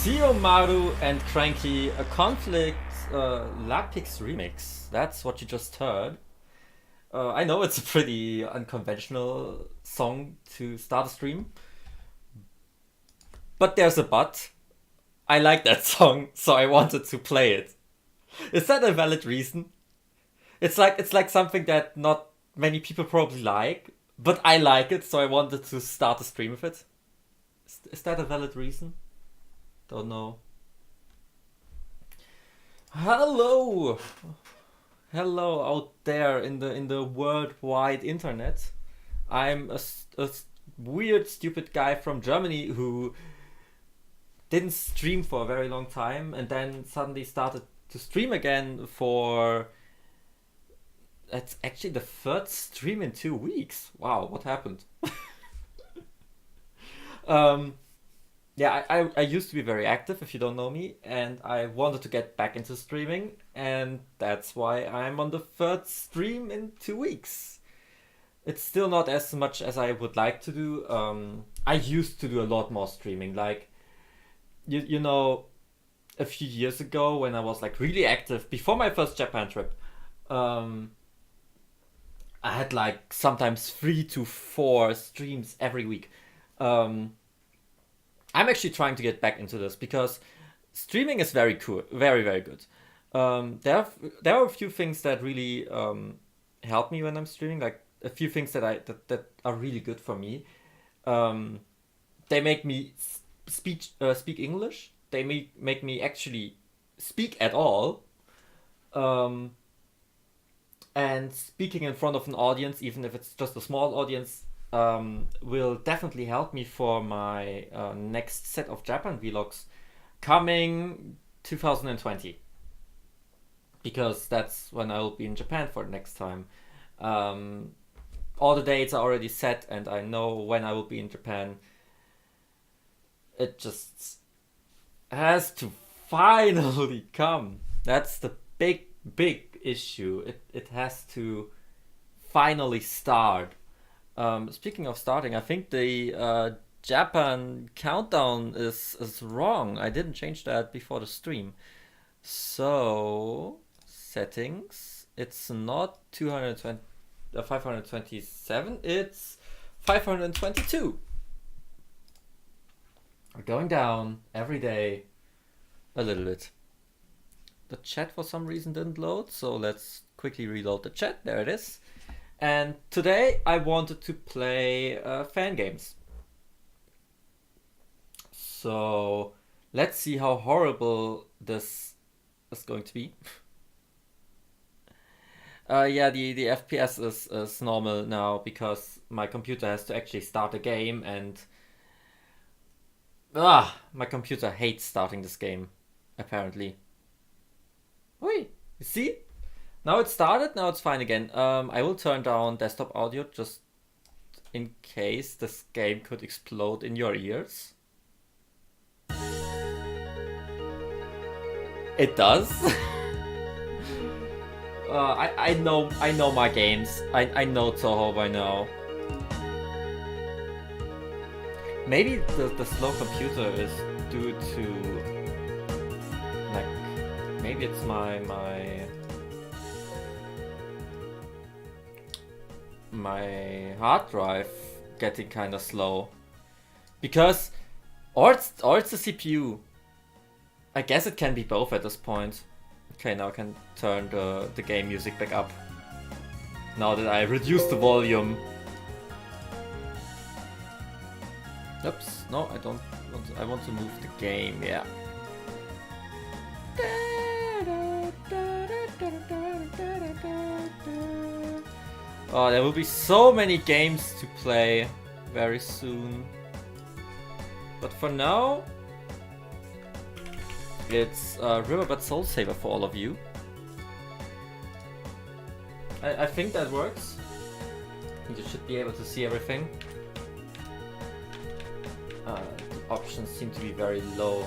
Siomaru and Cranky, a Conflict Lapix remix. That's what you just heard. I know it's a pretty unconventional song to start a stream, but there's a but. I like that song, so I wanted to play it. Is that a valid reason? It's like something that not many people probably like, but I like it, so I wanted to start a stream with it. Is that a valid reason? Don't know. Hello, hello out there in the worldwide internet. I'm a weird, stupid guy from Germany who didn't stream for a very long time and then suddenly started to stream again for. It's actually the third stream in 2 weeks. Wow, what happened? um, yeah, I used to be very active, if you don't know me, and I wanted to get back into streaming, and that's why I'm on the third stream in 2 weeks. It's still not as much as I would like to do. I used to do a lot more streaming, like, you know, a few years ago when I was like really active, before my first Japan trip, I had like sometimes 3 to 4 streams every week. I'm actually trying to get back into this because streaming is very cool, very very good. There are a few things that really help me when I'm streaming, like a few things that are really good for me. Um, they make me speak English. They make me actually speak at all. Um, and speaking in front of an audience, even if it's just a small audience, will definitely help me for my next set of Japan vlogs coming 2020, because that's when I will be in Japan for the next time. All the dates are already set and I know when I will be in Japan. It just has to finally come. That's the big issue. It has to finally start. Speaking of starting, I think the Japan countdown is wrong. I didn't change that before the stream. So settings. It's not 527. It's 522. We're going down every day a little bit. The chat for some reason didn't load, so let's quickly reload the chat. There it is. And today I wanted to play fan games. So let's see how horrible this is going to be. Yeah, the FPS is normal now because my computer has to actually start a game, and my computer hates starting this game, apparently. Wait, you see? Now it started, now it's fine again. I will turn down desktop audio just in case this game could explode in your ears. It does. I know my games. I know Toho by now. Maybe the slow computer is due to, like, maybe it's my hard drive getting kind of slow, because or it's the CPU. I guess it can be both at this point. Okay, now I can turn the game music back up now that I reduced the volume. Oops, no, I don't want to, I want to move the game, yeah. Oh, there will be so many games to play very soon. But for now, it's Riverbed Soul Saver for all of you. I think that works. You should be able to see everything. The options seem to be very low.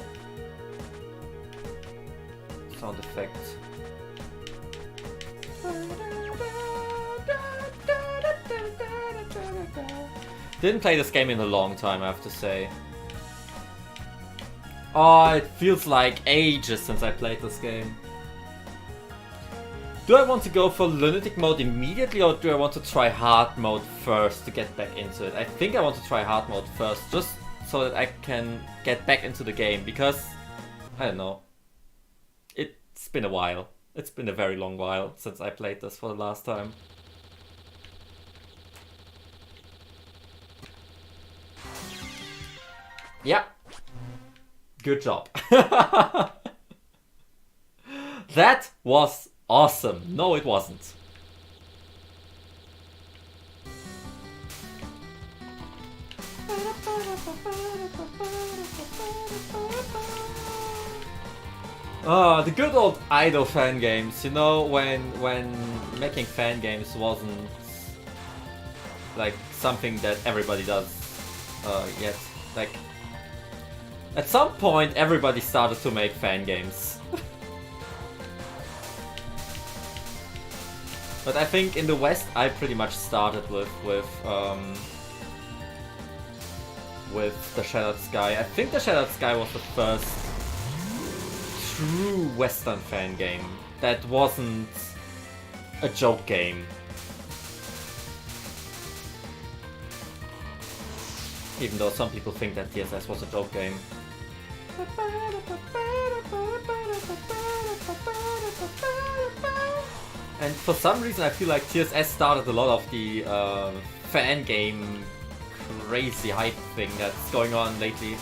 Sound effects. Didn't play this game in a long time, I have to say. Oh, it feels like ages since I played this game. Do I want to go for Lunatic mode immediately, or do I want to try hard mode first to get back into it? I think I want to try hard mode first, just so that I can get back into the game, because, I don't know, it's been a while. It's been a very long while since I played this for the last time. Yeah. Good job. That was awesome. No, it wasn't. Ah, the good old idle fan games. You know, when making fan games wasn't like something that everybody does yet. Like, at some point, everybody started to make fan games. But I think in the West, I pretty much started with the Shattered Sky. I think the Shattered Sky was the first true Western fan game that wasn't a joke game. Even though some people think that TSS was a joke game. And for some reason I feel like TSS started a lot of the fan game crazy hype thing that's going on lately.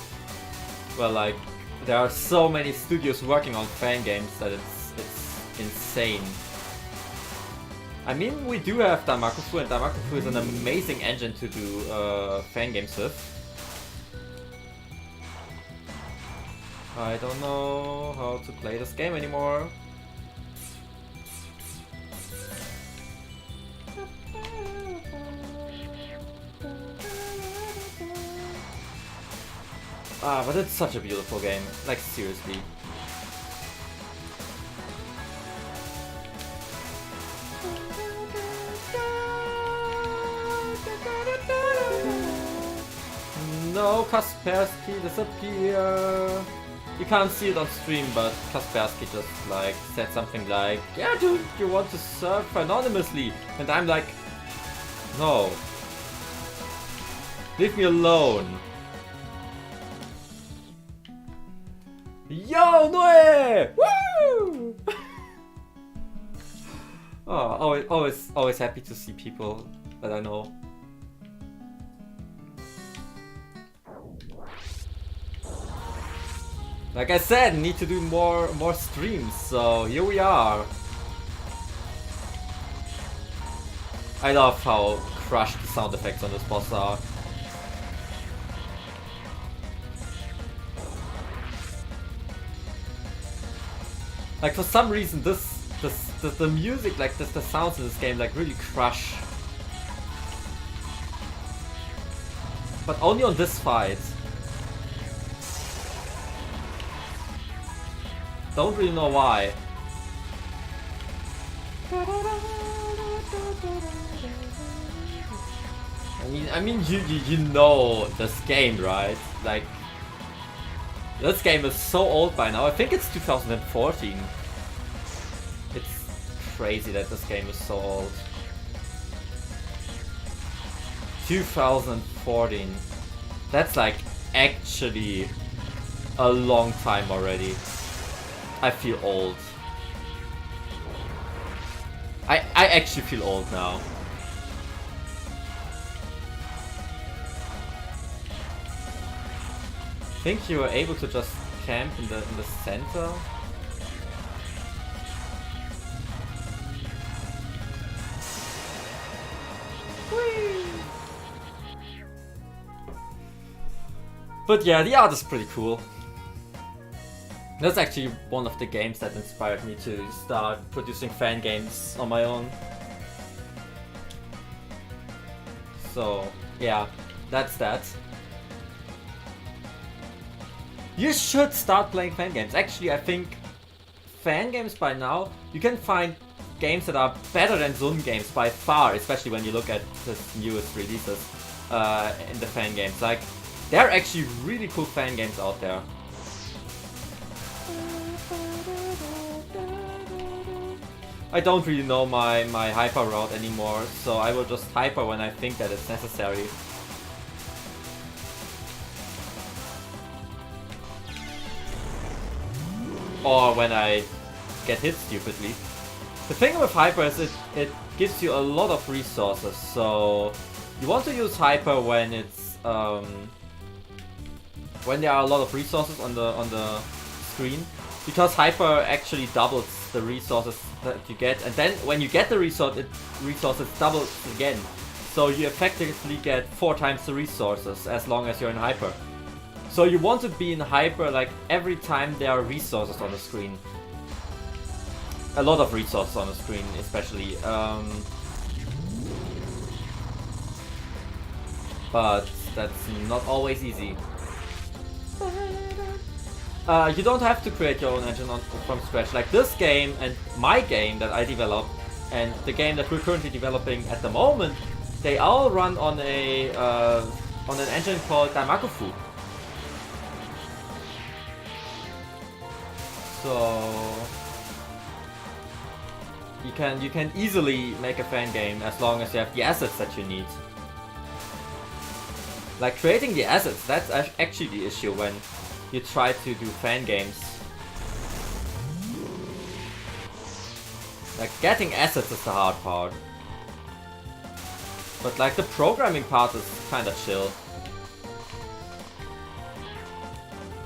Well, like, there are so many studios working on fan games that it's insane. I mean, we do have Danmaku, and Danmaku is an amazing engine to do fan games with. I don't know how to play this game anymore. Ah, but it's such a beautiful game. Like, seriously. No, Kaspersky disappear. You can't see it on stream, but Kaspersky just like said something like, "Yeah, dude, you want to surf anonymously?" And I'm like, "No, leave me alone." Yo, Noe! Woo! Oh, always happy to see people that I know. Like I said, need to do more streams, so here we are. I love how crushed the sound effects on this boss are. Like, for some reason, the music, like the sounds in this game, like really crush. But only on this fight. Don't really know why. I mean, you know this game, right? Like, this game is so old by now. I think it's 2014. It's crazy that this game is so old. 2014. That's like actually a long time already. I feel old. I actually feel old now. Think you were able to just camp in the center? Whee! But yeah, the art is pretty cool. That's actually one of the games that inspired me to start producing fan games on my own. So yeah, that's that. You should start playing fan games. Actually, I think fan games by now, you can find games that are better than Zun games by far, especially when you look at the newest releases in the fan games. Like, there are actually really cool fan games out there. I don't really know my hyper route anymore, so I will just hyper when I think that it's necessary. Or when I get hit stupidly. The thing with hyper is it gives you a lot of resources, so you want to use hyper when it's when there are a lot of resources on the screen, because hyper actually doubles the resources that you get, and then when you get the resources double again, so you effectively get 4 times the resources as long as you're in hyper. So you want to be in hyper like every time there are resources on the screen. A lot of resources on the screen, especially. But that's not always easy. You don't have to create your own engine from scratch. Like this game and my game that I developed and the game that we're currently developing at the moment, they all run on an engine called Daimakufu. So you can easily make a fan game as long as you have the assets that you need. Like creating the assets, that's actually the issue when you try to do fan games. Like getting assets is the hard part. But like the programming part is kinda chill.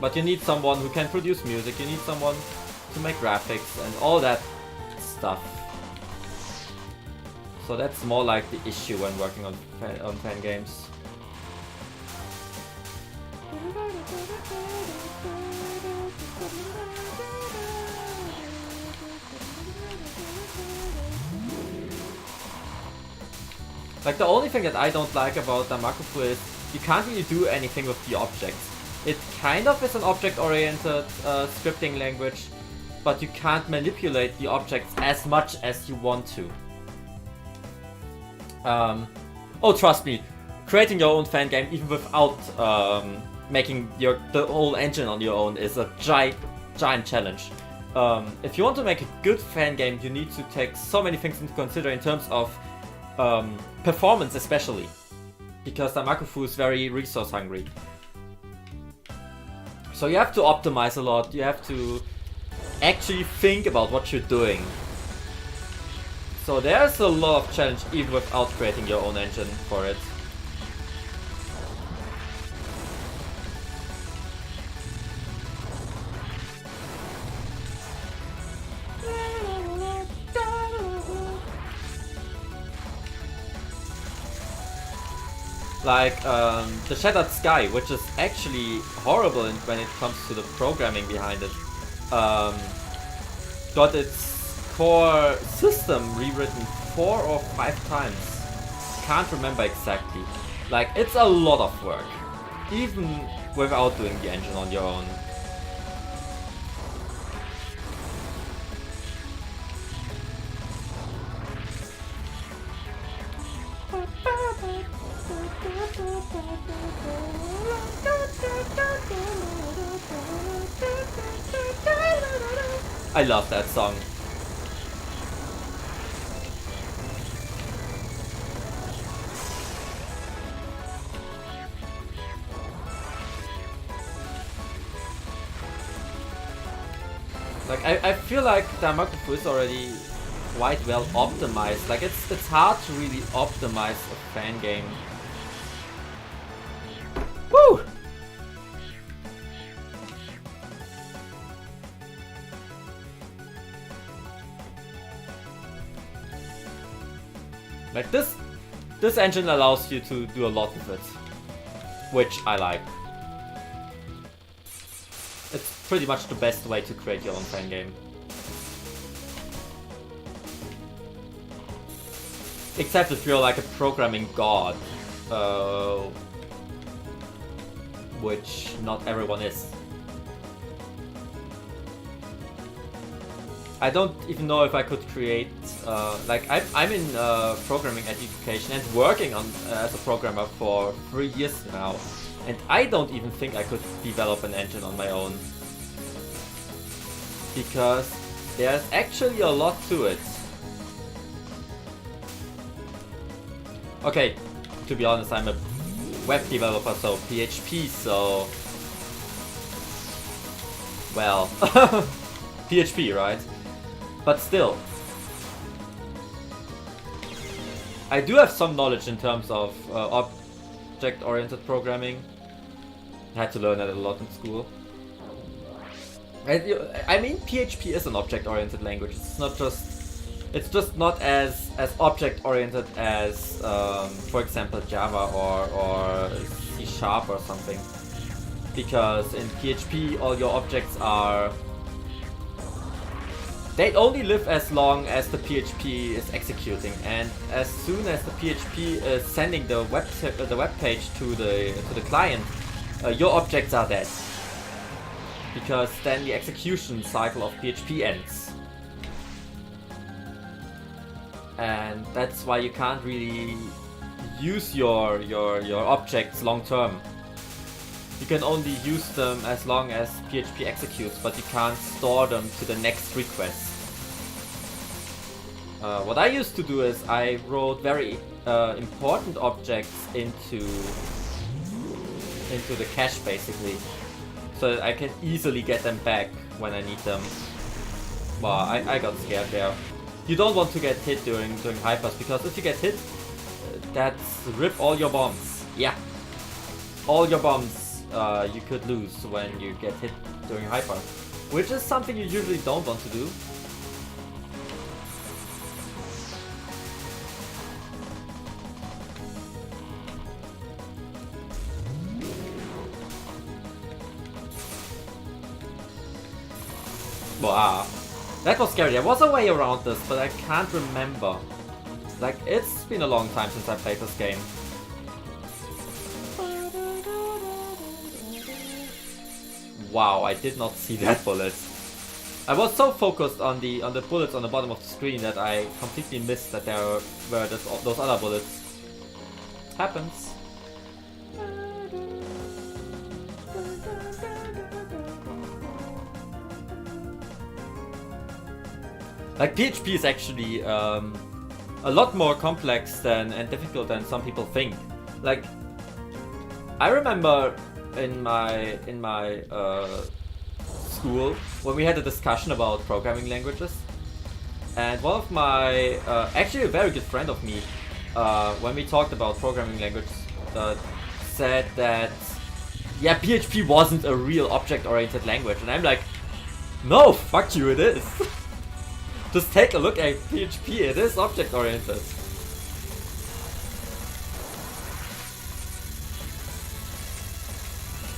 But you need someone who can produce music, you need someone to make graphics and all that stuff. So that's more like the issue when working on fan games. Like the only thing that I don't like about Daimakufu is you can't really do anything with the objects. It kind of is an object-oriented scripting language, but you can't manipulate the objects as much as you want to. Oh, trust me, creating your own fan game even without making the whole engine on your own is a giant challenge. If you want to make a good fan game, you need to take so many things into consider in terms of performance, especially because Daimakufu is very resource hungry. So you have to optimize a lot, you have to actually think about what you're doing. So there's a lot of challenge even without creating your own engine for it. Like the Shattered Sky, which is actually horrible when it comes to the programming behind it. Got its core system rewritten 4 or 5 times. Can't remember exactly. Like, it's a lot of work, even without doing the engine on your own. I love that song. Like I feel like Daimakufu is already quite well optimized. Like it's hard to really optimize a fan game. Woo! Like this engine allows you to do a lot with it, which I like. It's pretty much the best way to create your own fan game. Except if you're like a programming god, which not everyone is. I don't even know if I could create, like I'm in programming education and working on as a programmer for 3 years now, and I don't even think I could develop an engine on my own. Because there's actually a lot to it. Okay, to be honest, I'm a web developer, so PHP, so... Well... PHP, right? But still... I do have some knowledge in terms of object-oriented programming. I had to learn that a lot in school. I mean, PHP is an object-oriented language. It's just not as object-oriented as, for example, Java or C# or something. Because in PHP, all your objects are... They only live as long as the PHP is executing, and as soon as the PHP is sending the web page to the client, your objects are dead. Because then the execution cycle of PHP ends. And that's why you can't really use your objects long term. You can only use them as long as PHP executes, but you can't store them to the next request. What I used to do is I wrote very important objects into the cache basically, so that I can easily get them back when I need them. Well, I got scared there. You don't want to get hit during hypers, because if you get hit, that's rip all your bombs. Yeah, all your bombs you could lose when you get hit during hyper, which is something you usually don't want to do. Wow, that was scary. There was a way around this, but I can't remember. Like, it's been a long time since I played this game. Wow, I did not see that bullet. I was so focused on the bullets on the bottom of the screen that I completely missed that there were those other bullets. Happens. Like, PHP is actually a lot more complex and difficult than some people think. Like, I remember in my school when we had a discussion about programming languages, and one of my actually a very good friend of me, when we talked about programming languages, said that yeah, PHP wasn't a real object-oriented language, and I'm like, no, fuck you, it is. Just take a look at PHP, it is object-oriented.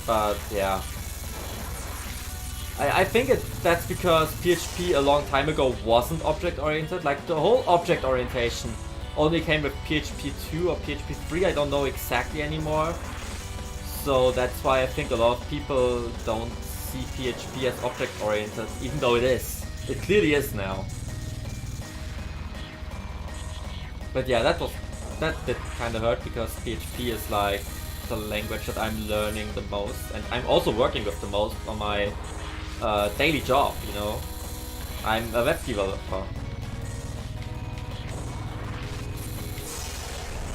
But yeah. I think that's because PHP a long time ago wasn't object-oriented. Like, the whole object orientation only came with PHP 2 or PHP 3, I don't know exactly anymore. So that's why I think a lot of people don't see PHP as object-oriented, even though it is. It clearly is now. But yeah, that did kind of hurt, because PHP is like the language that I'm learning the most, and I'm also working with the most on my daily job, you know. I'm a web developer.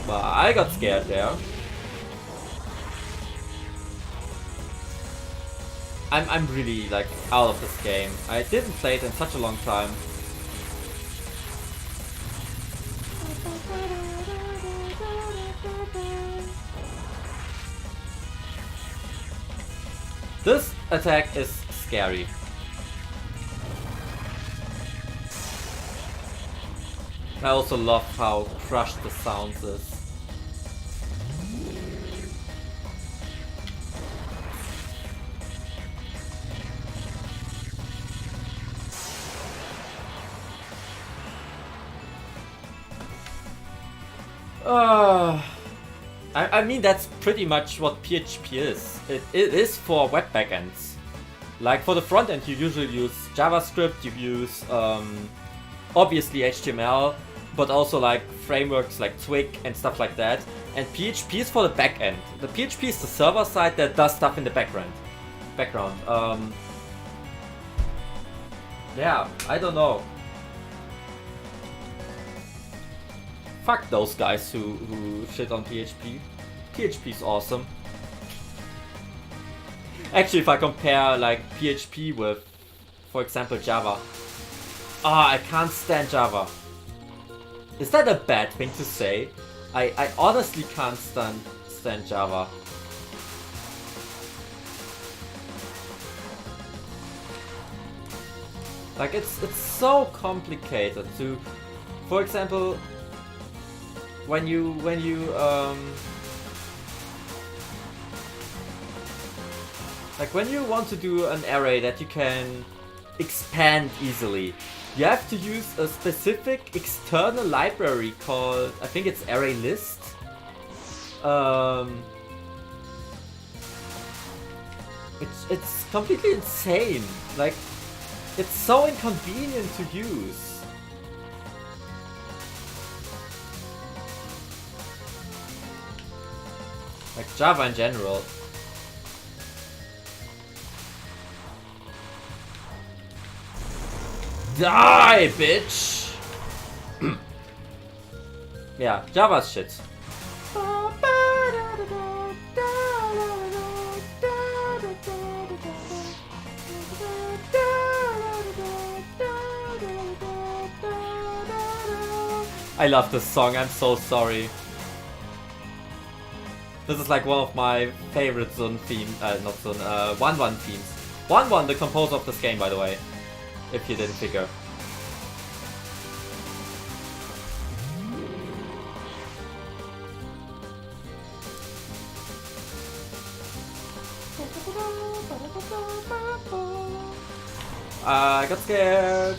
Well, I got scared there. I'm really like out of this game. I didn't play it in such a long time. This attack is scary. I also love how crushed the sound is. I mean, that's pretty much what PHP is. It is for web backends. Like, for the front end you usually use JavaScript, you use obviously HTML, but also like frameworks like Twig and stuff like that. And PHP is for the back end. The PHP is the server side that does stuff in the background. Yeah, I don't know. Fuck those guys who shit on PHP. PHP's awesome. Actually, if I compare like PHP with, for example, Java. I can't stand Java. Is that a bad thing to say? I honestly can't stand Java. Like it's so complicated to, for example, when you like when you want to do an array that you can expand easily, you have to use a specific external library called, I think it's ArrayList. It's completely insane. Like, it's so inconvenient to use. Like Java in general. Die, bitch! Yeah, Java's shit. I love this song, I'm so sorry. This is like one of my favorite Zun themes, not Zun, Wanwan themes. Wanwan, the composer of this game, by the way. If you didn't figure. I got scared.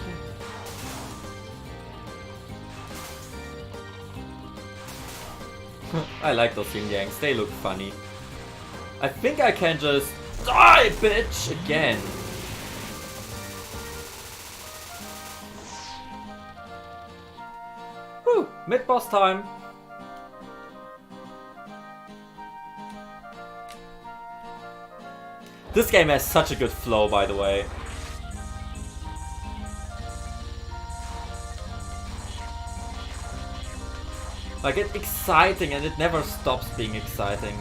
I like those yin yangs, they look funny. I think I can just die, bitch, again. Whew, mid-boss time. This game has such a good flow, by the way. Like, it's exciting and it never stops being exciting.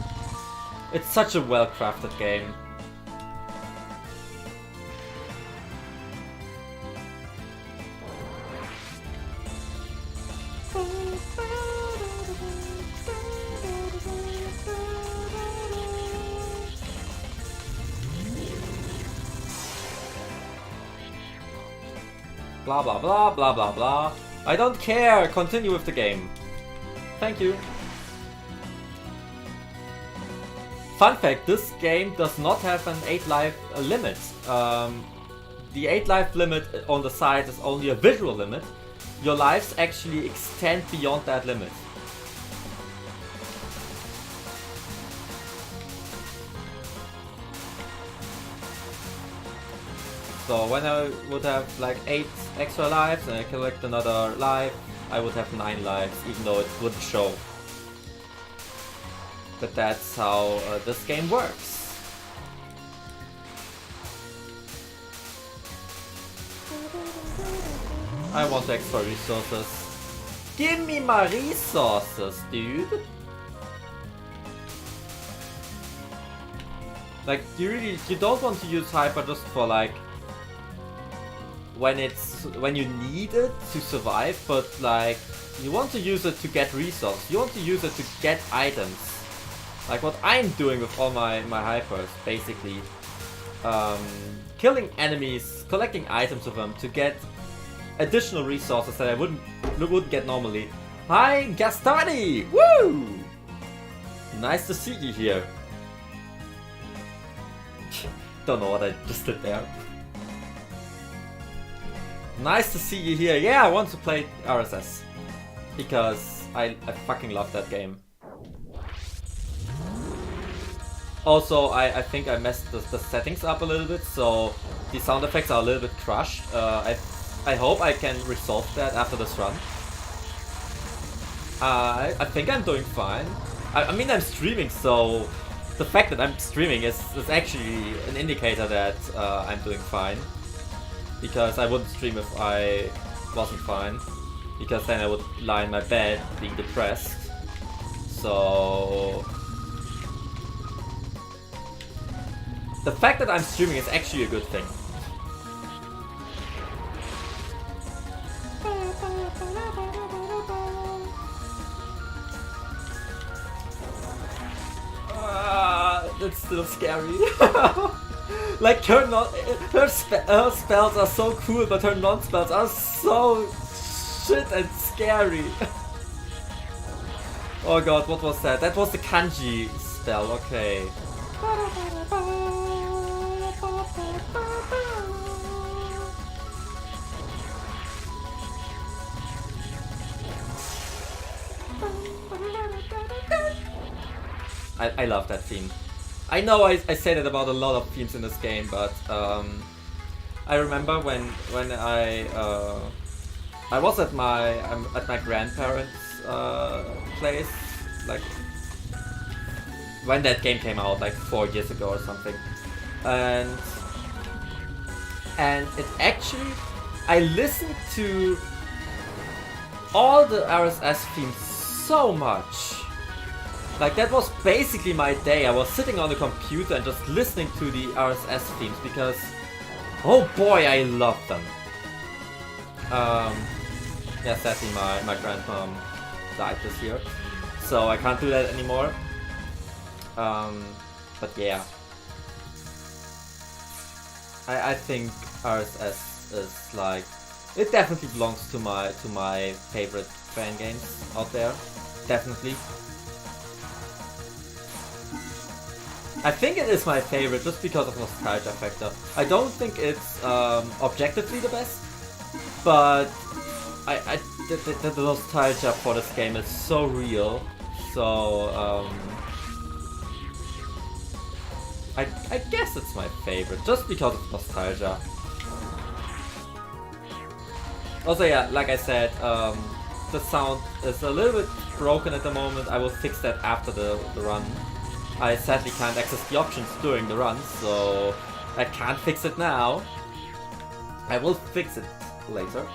It's such a well-crafted game. Blah blah blah blah blah blah. I don't care, continue with the game. Thank you. Fun fact, this game does not have an 8 life limit. The 8 life limit on the side is only a visual limit. Your lives actually extend beyond that limit. So when I would have like 8 extra lives and I collect another life, I would have 9 lives, even though it wouldn't show. But that's how this game works. I want extra resources. Give me my resources, dude! Like, you don't want to use Hyper just for like when you need it to survive, but like you want to use it to get resources. You want to use it to get items. Like what I'm doing with all my hypers, basically. Killing enemies, collecting items of them to get additional resources that I wouldn't get normally. Hi, Gastani! Woo! Nice to see you here. Don't know what I just did there. Nice to see you here. Yeah, I want to play RSS. Because I fucking love that game. Also, I think I messed the settings up a little bit, so the sound effects are a little bit crushed. I hope I can resolve that after this run. I think I'm doing fine. I mean, I'm streaming, so the fact that I'm streaming is actually an indicator that I'm doing fine. Because I wouldn't stream if I wasn't fine. because then I would lie in my bed being depressed. So the fact that I'm streaming is actually a good thing. It's still scary. Like her spells are so cool, but her non-spells are so shit and scary. Oh god, what was that? That was the kanji spell, okay. I love that theme. I know I say that about a lot of themes in this game, but I remember when I was at my grandparents' place, like when that game came out, like 4 years ago or something, and it actually, I listened to all the RSS themes so much. Like, that was basically my day. I was sitting on the computer and just listening to the RSS themes because, oh boy, I love them. Yeah, sadly my grandmom died this year, so I can't do that anymore. But yeah, I think RSS is like, it definitely belongs to my favorite fan games out there. Definitely. I think it is my favorite just because of nostalgia factor. I don't think it's objectively the best, but the nostalgia for this game is so real. So I guess it's my favorite just because of nostalgia. Also, yeah, like I said, the sound is a little bit broken at the moment. I will fix that after the run. I sadly can't access the options during the run, so I can't fix it now. I will fix it later.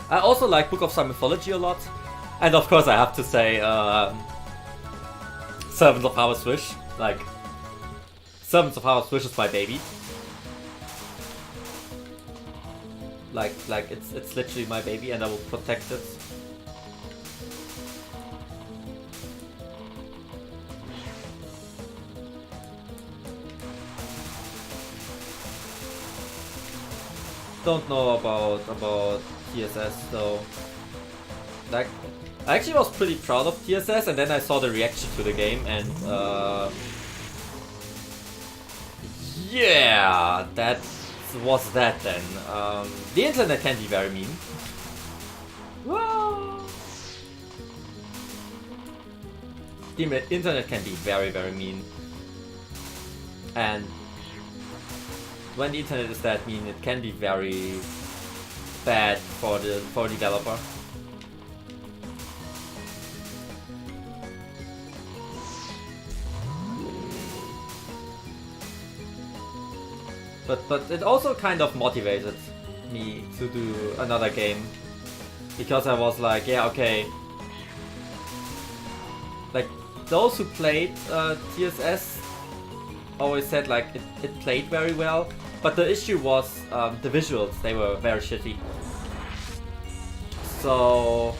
I also like Book of Sun Mythology a lot. And of course I have to say Servants of Harvest Wish. Like, Servants of Harvest Wish is my baby. Like it's literally my baby, and I will protect it. Don't know about TSS though. Like, I actually was pretty proud of TSS, and then I saw the reaction to the game, and yeah, that was that then. The internet can be very mean. Whoa. The internet can be very, very mean. And when the internet is that mean, it can be very bad for the developer. But it also kind of motivated me to do another game, because I was like, yeah, okay. Like, those who played TSS always said like it played very well, but the issue was the visuals. They were very shitty. So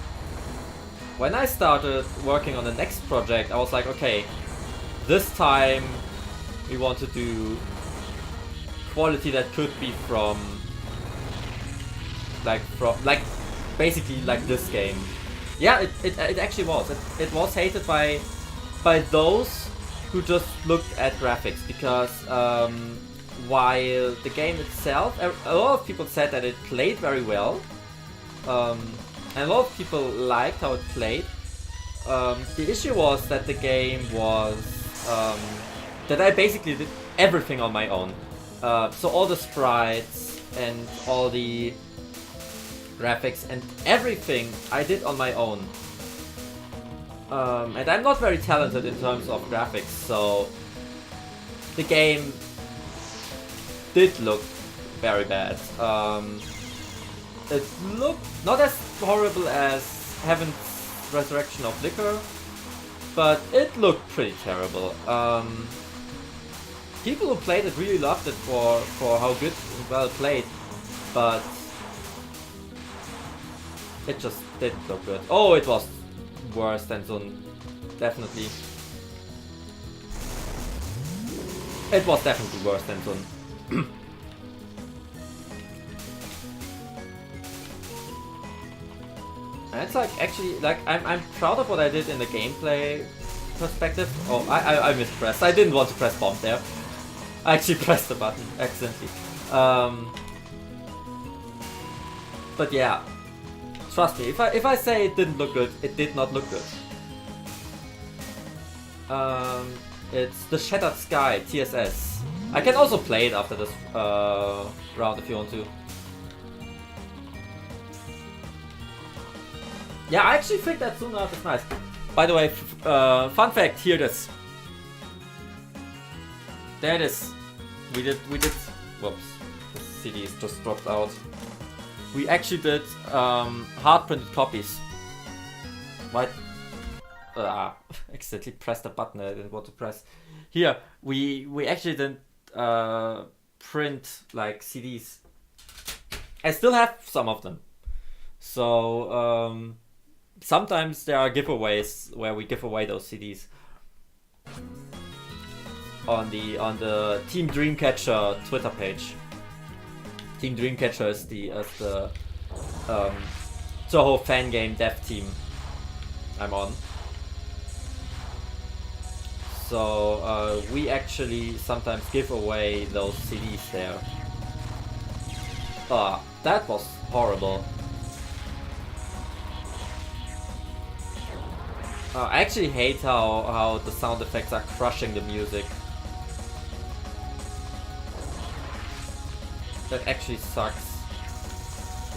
when I started working on the next project, I was like, okay, this time we want to do quality that could be from basically like this game. Yeah, it actually was. It was hated by those who just looked at graphics, because while the game itself, a lot of people said that it played very well, and a lot of people liked how it played. The issue was that the game was that I basically did everything on my own. So all the sprites and all the graphics and everything I did on my own. And I'm not very talented in terms of graphics, so the game did look very bad. It looked not as horrible as Heaven's Resurrection of Liquor, but it looked pretty terrible. People who played it really loved it for how good and well played, but it just didn't look good. Oh, it was worse than Sun, definitely. It was definitely worse than Sun. And it's like, actually, like, I'm proud of what I did in the gameplay perspective. Oh, I mispressed. I didn't want to press bomb there. I actually pressed the button accidentally. But yeah, trust me, if I say it didn't look good, it did not look good. It's the Shattered Sky TSS. I can also play it after this round if you want to. Yeah, I actually think that Sun art is nice. By the way, fun fact, here it is. There it is. We did, whoops, the CDs just dropped out. We actually did hard printed copies. What? Accidentally pressed a button I didn't want to press. Here, we actually didn't print like CDs. I still have some of them. So sometimes there are giveaways where we give away those CDs. On the Team Dreamcatcher Twitter page. Team Dreamcatcher is the Touhou fan game dev team I'm on. So we actually sometimes give away those CDs there. That was horrible. I actually hate how the sound effects are crushing the music. That actually sucks.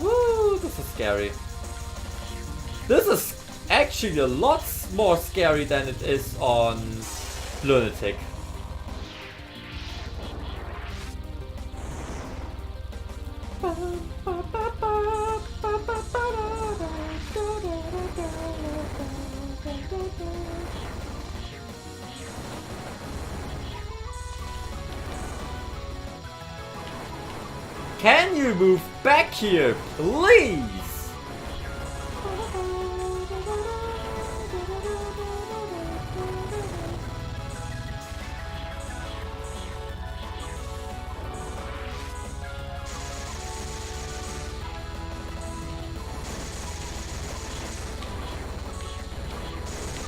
Woo, this is scary. This is actually a lot more scary than it is on Lunatic. Can you move back here, please?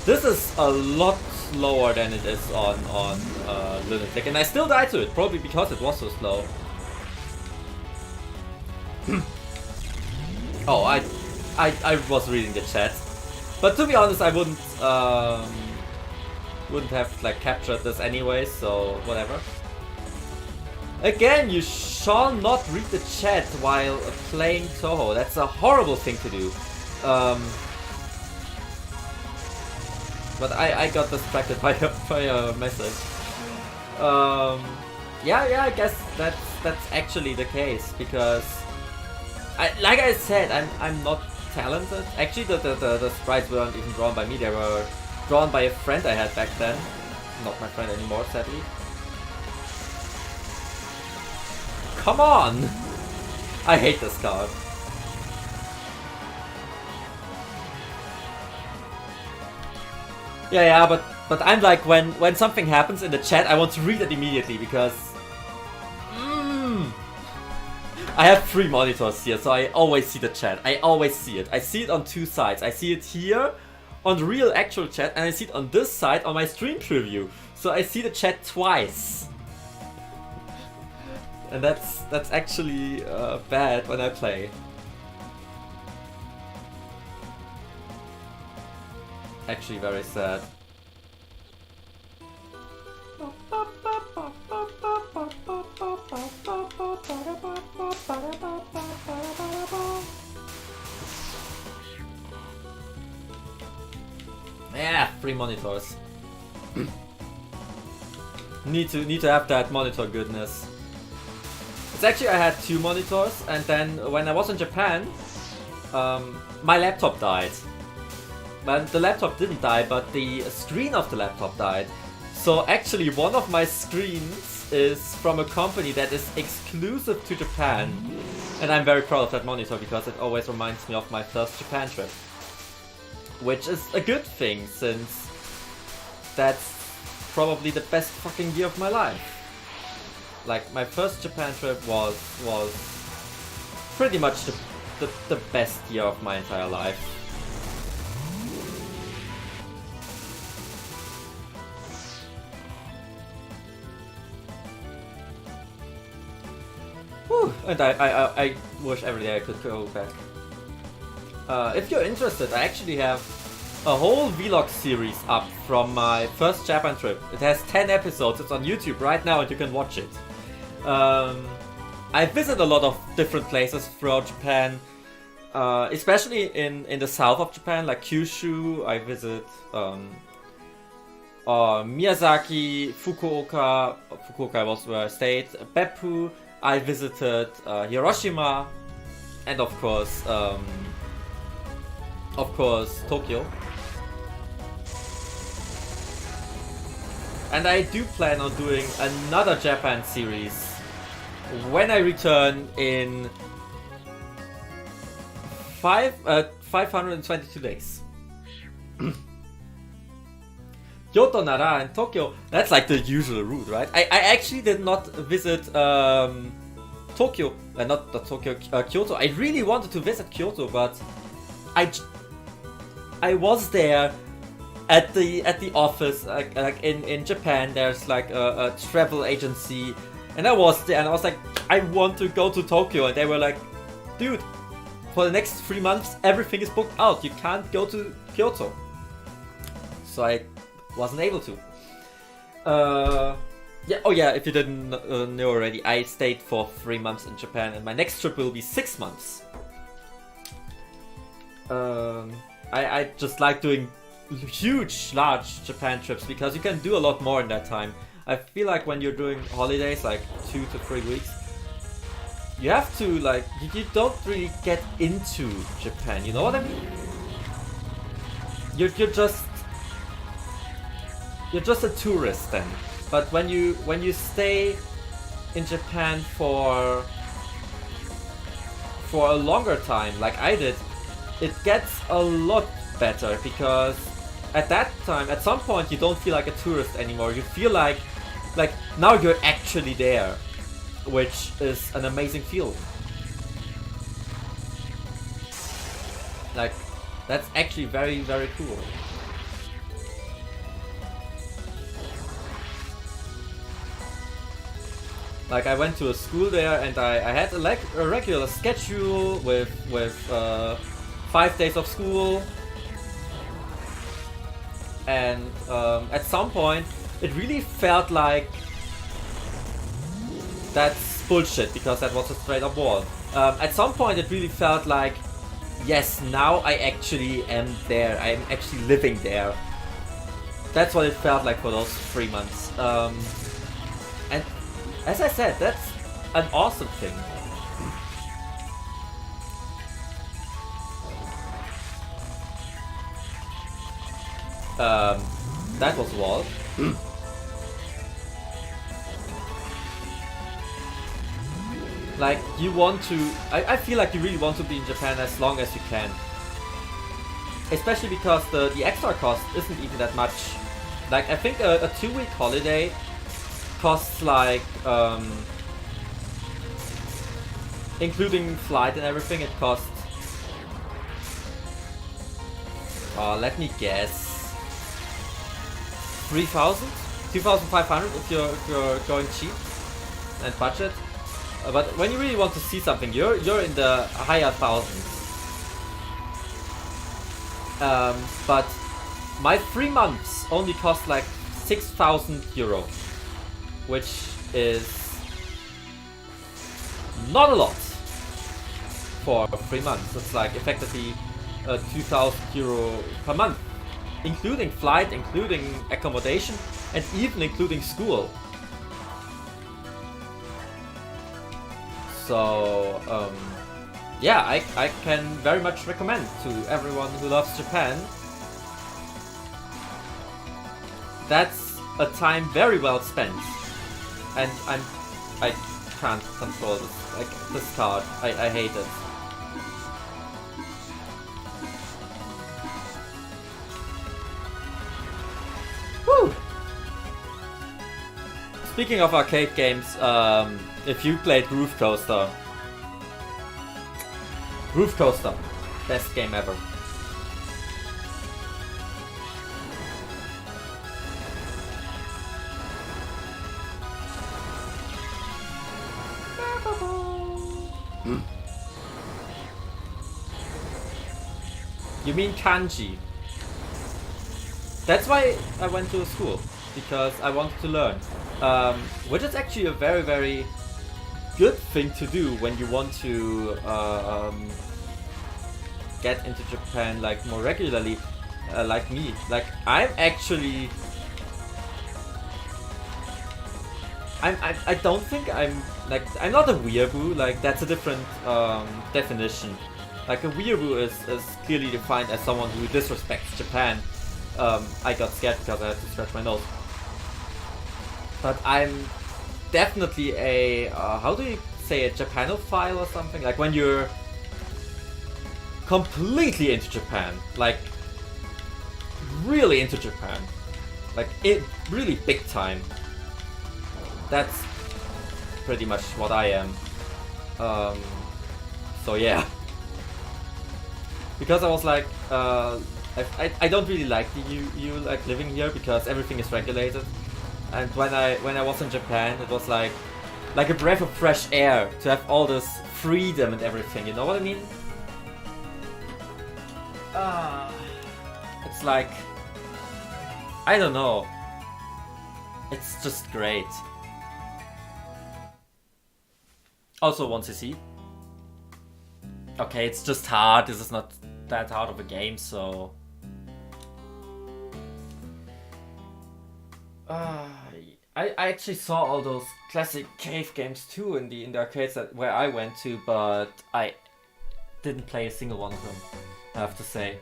This is a lot slower than it is on Lunatic, and I still died to it, probably because it was so slow. Oh, I was reading the chat, but to be honest, I wouldn't have like captured this anyway, so whatever. Again, you shall not read the chat while playing Touhou. That's a horrible thing to do. But I got distracted by a message. Yeah, I guess that's actually the case, because like I said, I'm not talented. Actually, the sprites weren't even drawn by me. They were drawn by a friend I had back then. Not my friend anymore, sadly. Come on! I hate this card. Yeah, but I'm like, when something happens in the chat, I want to read it immediately, because I have 3 monitors here, so I always see the chat. I always see it. I see it on 2 sides. I see it here on the real actual chat, and I see it on this side on my stream preview. So I see the chat twice. And that's actually bad when I play. Actually very sad. Yeah, 3 monitors. Need to have that monitor goodness. It's actually, I had 2 monitors, and then when I was in Japan, my laptop died. Well, the laptop didn't die, but the screen of the laptop died. So actually one of my screens is from a company that is exclusive to Japan. And I'm very proud of that monitor because it always reminds me of my first Japan trip. Which is a good thing, since that's probably the best fucking year of my life. Like, my first Japan trip was pretty much the best year of my entire life. Whew, and I wish every day I could go back. If you're interested, I actually have a whole vlog series up from my first Japan trip. It has 10 episodes, it's on YouTube right now and you can watch it. I visit a lot of different places throughout Japan, especially in the south of Japan, like Kyushu. I visit Miyazaki, Fukuoka. Fukuoka was where I stayed. Beppu. I visited Hiroshima, and of course Tokyo. And I do plan on doing another Japan series when I return in 522 days. Kyoto, Nara, and Tokyo, that's like the usual route, right? I actually did not visit Tokyo, not Tokyo, Kyoto. I really wanted to visit Kyoto, but I was there at the office, like in Japan. There's like a travel agency, and I was there, and I was like, I want to go to Tokyo, and they were like, dude, for the next 3 months everything is booked out. You can't go to Kyoto. So I wasn't able to. Yeah. Oh yeah. If you didn't know already, I stayed for 3 months in Japan, and my next trip will be 6 months. I just like doing huge, large Japan trips because you can do a lot more in that time. I feel like when you're doing holidays, like 2 to 3 weeks, you have to like you don't really get into Japan. You know what I mean? You're just a tourist then. But when you stay in Japan for a longer time, like I did, it gets a lot better, because at that time, at some point, you don't feel like a tourist anymore. You feel like now you're actually there, which is an amazing feeling. Like, that's actually very, very cool. Like, I went to a school there, and I had a regular schedule with 5 days of school. And at some point, it really felt like that's bullshit, because that was a straight up wall. At some point, it really felt like, yes, now I actually am there. I'm actually living there. That's what it felt like for those 3 months. And as I said, that's an awesome thing. That was wall. Like, you want to... I feel like you really want to be in Japan as long as you can. Especially because the extra cost isn't even that much. Like, I think a 2-week holiday costs like... including flight and everything, it costs... let me guess... 3,000? 2,500 if you're going cheap and budget. But when you really want to see something, you're in the higher thousands. But my 3 months only cost like 6,000 euro, which is not a lot for 3 months. It's like effectively 2,000 euro per month, including flight, including accommodation, and even including school. So yeah, I can very much recommend to everyone who loves Japan. That's a time very well spent, and I can't control this, like, this card. I hate it. Whew. Speaking of arcade games, if you played Groove Coaster, best game ever. You mean kanji? That's why I went to school, because I wanted to learn. Which is actually a very, very good thing to do when you want to get into Japan, like, more regularly, like me. Like, I'm actually... I don't think I'm not a weeaboo. Like, that's a different definition. Like, a weeaboo is clearly defined as someone who disrespects Japan. I got scared because I had to scratch my nose. But I'm definitely a, how do you say, a Japanophile or something? Like, when you're completely into Japan, like, really into Japan, like, it really big time. That's pretty much what I am. So yeah. Because I was like, I don't really like the EU like living here because everything is regulated. And when I was in Japan, it was like a breath of fresh air to have all this freedom and everything. You know what I mean? It's like, I don't know. It's just great. Also 1cc. Okay, it's just hard. This is not that hard of a game, so... I actually saw all those classic cave games too in the arcades where I went to, but I didn't play a single one of them, I have to say.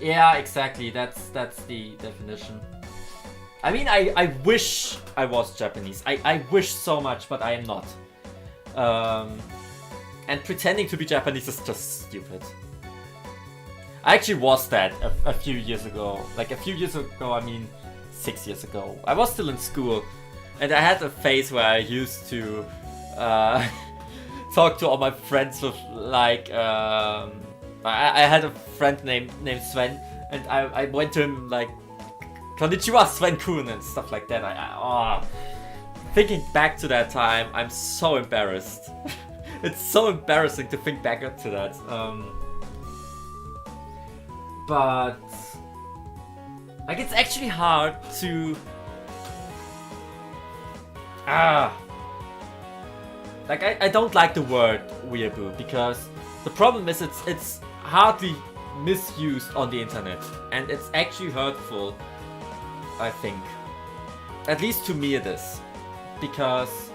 Yeah, exactly. That's the definition. I mean, I wish I was Japanese. I wish so much, but I am not. And pretending to be Japanese is just stupid. I actually was that a few years ago. Like, a few years ago, I mean 6 years ago. I was still in school, and I had a phase where I used to talk to all my friends with, like, I had a friend named Sven, and I went to him like, "Konnichiwa, Sven-kun," and stuff like that. Thinking back to that time, I'm so embarrassed. It's so embarrassing to think back to that. But like, it's actually hard to like, I don't like the word weeaboo because the problem is it's hardly misused on the internet, and it's actually hurtful, I think. At least to me it is. Because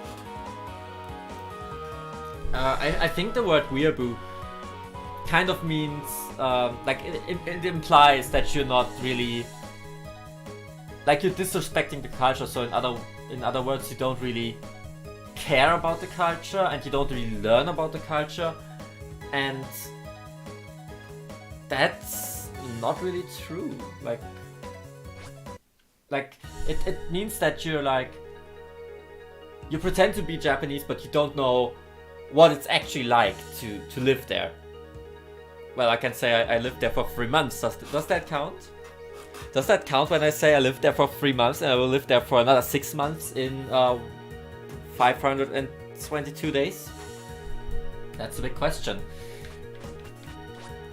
I think the word weeaboo kind of means, like, it implies that you're not really, like, you're disrespecting the culture. So in other words, you don't really care about the culture, and you don't really learn about the culture, and that's not really true. Like it means that you're like, you pretend to be Japanese, but you don't know what it's actually like to live there. Well, I can say I lived there for 3 months. Does that count? Does that count when I say I lived there for 3 months and I will live there for another 6 months in 522 days? That's a big question.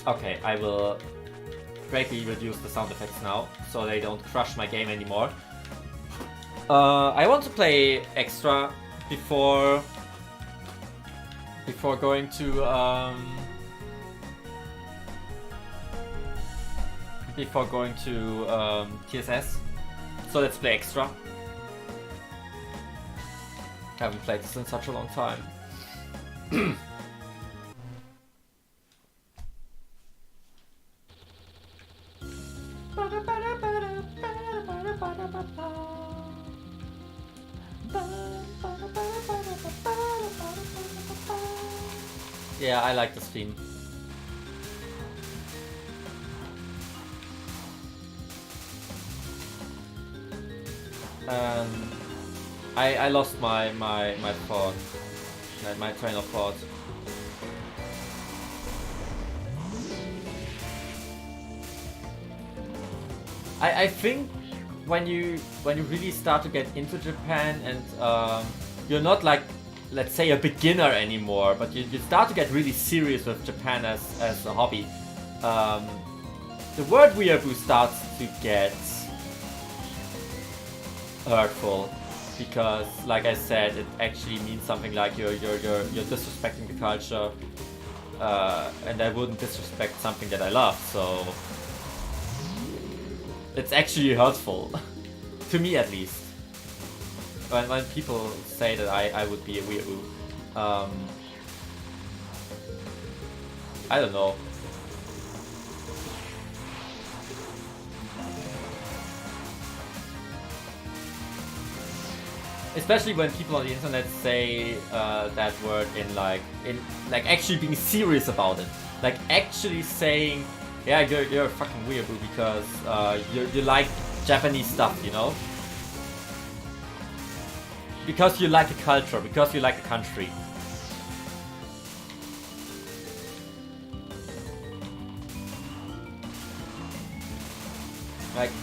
Okay, I will greatly reduce the sound effects now, so they don't crush my game anymore. I want to play extra before going to TSS. So let's play extra. Haven't played this in such a long time. Yeah, I like this theme. I lost my thought, my train of thought. I think when you really start to get into Japan and you're not like, let's say, a beginner anymore, but you start to get really serious with Japan as a hobby, the word weeaboo starts to get hurtful, because like I said, it actually means something like you're disrespecting the culture, and I wouldn't disrespect something that I love, so it's actually hurtful to me, at least, when people say that I would be a weeaboo. I don't know. Especially when people on the internet say that word in like actually being serious about it, like actually saying, yeah, you're a fucking weeaboo because you like Japanese stuff, you know, because you like a culture, because you like a country.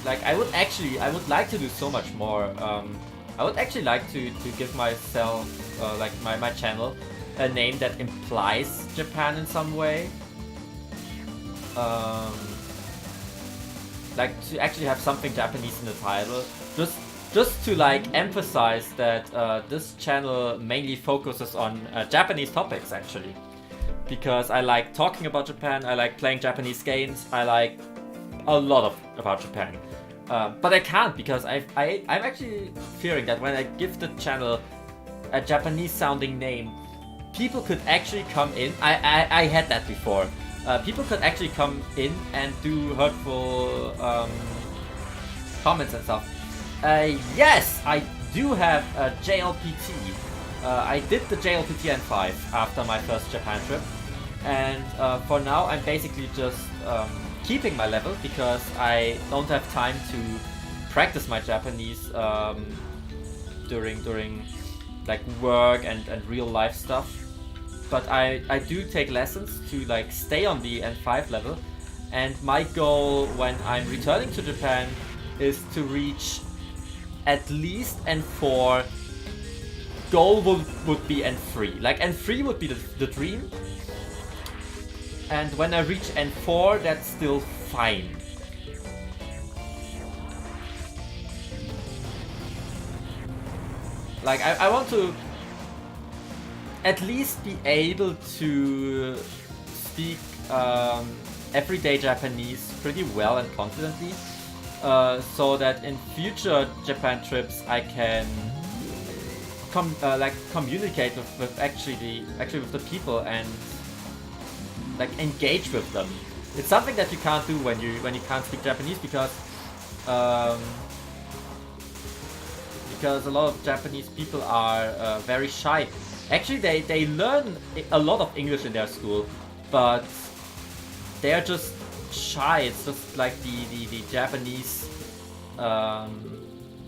Like I would like to do so much more. I would actually like to give myself, like my channel, a name that implies Japan in some way. Like to actually have something Japanese in the title, just to like emphasize that this channel mainly focuses on Japanese topics, actually, because I like talking about Japan, I like playing Japanese games, I like a lot about Japan. But I can't, because I'm actually fearing that when I give the channel a Japanese sounding name, people could actually come in. I had that before. People could actually come in and do hurtful comments and stuff. Yes, I do have a JLPT. I did the JLPT N5 after my first Japan trip, and for now I'm basically just keeping my level, because I don't have time to practice my Japanese during like work and real life stuff. But I do take lessons to like stay on the N5 level, and my goal when I'm returning to Japan is to reach at least N4. Goal would be N3. Like N3 would be the dream. And when I reach N4, that's still fine. Like, I want to at least be able to speak everyday Japanese pretty well and confidently, so that in future Japan trips I can communicate with actually with the people and like engage with them. It's something that you can't do when you can't speak Japanese, because a lot of Japanese people are very shy. Actually, they learn a lot of English in their school, but they're just shy. It's just like the Japanese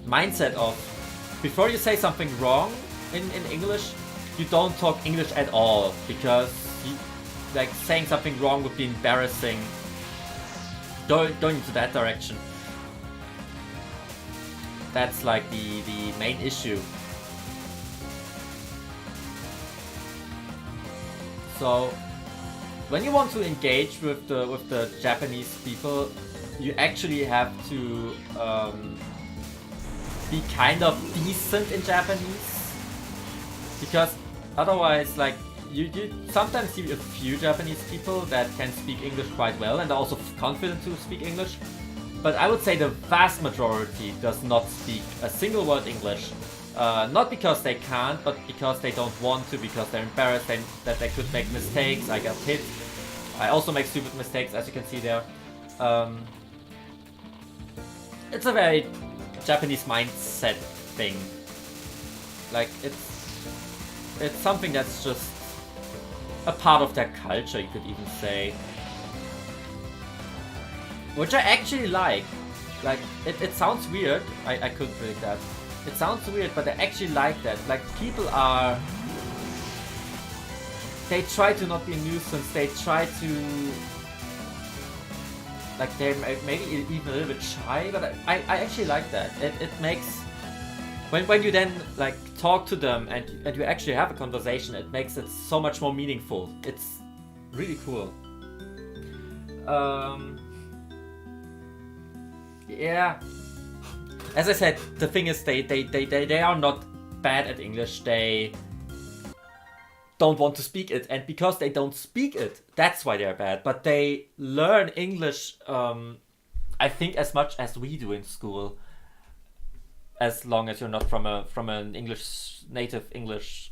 mindset of, before you say something wrong in English, you don't talk English at all, because like saying something wrong would be embarrassing. Going into that direction. That's like the main issue. So when you want to engage with the Japanese people, you actually have to be kind of decent in Japanese, because otherwise, like, you sometimes see a few Japanese people that can speak English quite well and are also confident to speak English, but I would say the vast majority does not speak a single word English. Not because they can't, but because they don't want to, because they're embarrassed that they could make mistakes. I got hit. I also make stupid mistakes, as you can see there. It's a very Japanese mindset thing. Like, it's something that's just a part of their culture, you could even say. Which I actually like. Like, it sounds weird. I could predict that. It sounds weird, but I actually like that. Like, people are... They try to not be a nuisance. They try to... Like, they're maybe even a little bit shy, but I actually like that. It makes... When you then, like, talk to them and you actually have a conversation, it makes it so much more meaningful. It's really cool. Yeah. As I said, the thing is, they are not bad at English. They don't want to speak it, and because they don't speak it, that's why they're bad. But they learn English, I think, as much as we do in school. As long as you're not from an native English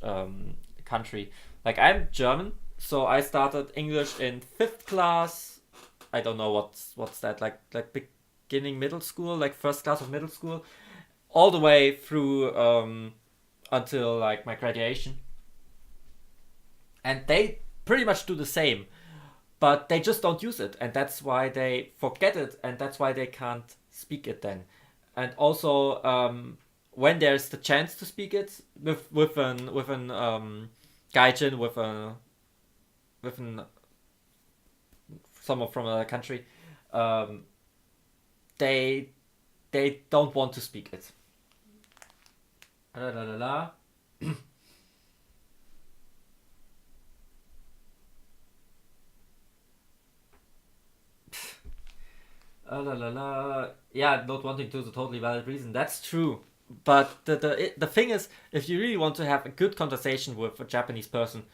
country. Like, I'm German, so I started English in 5th class. I don't know what's that, like beginning middle school, like first class of middle school, all the way through until like my graduation. And they pretty much do the same, but they just don't use it, and that's why they forget it, and that's why they can't speak it then. And also, when there's the chance to speak it with an gaijin, with someone from another country, they don't want to speak it. La la la la. La la la. Yeah, not wanting to is a totally valid reason. That's true. But the thing is, if you really want to have a good conversation with a Japanese person,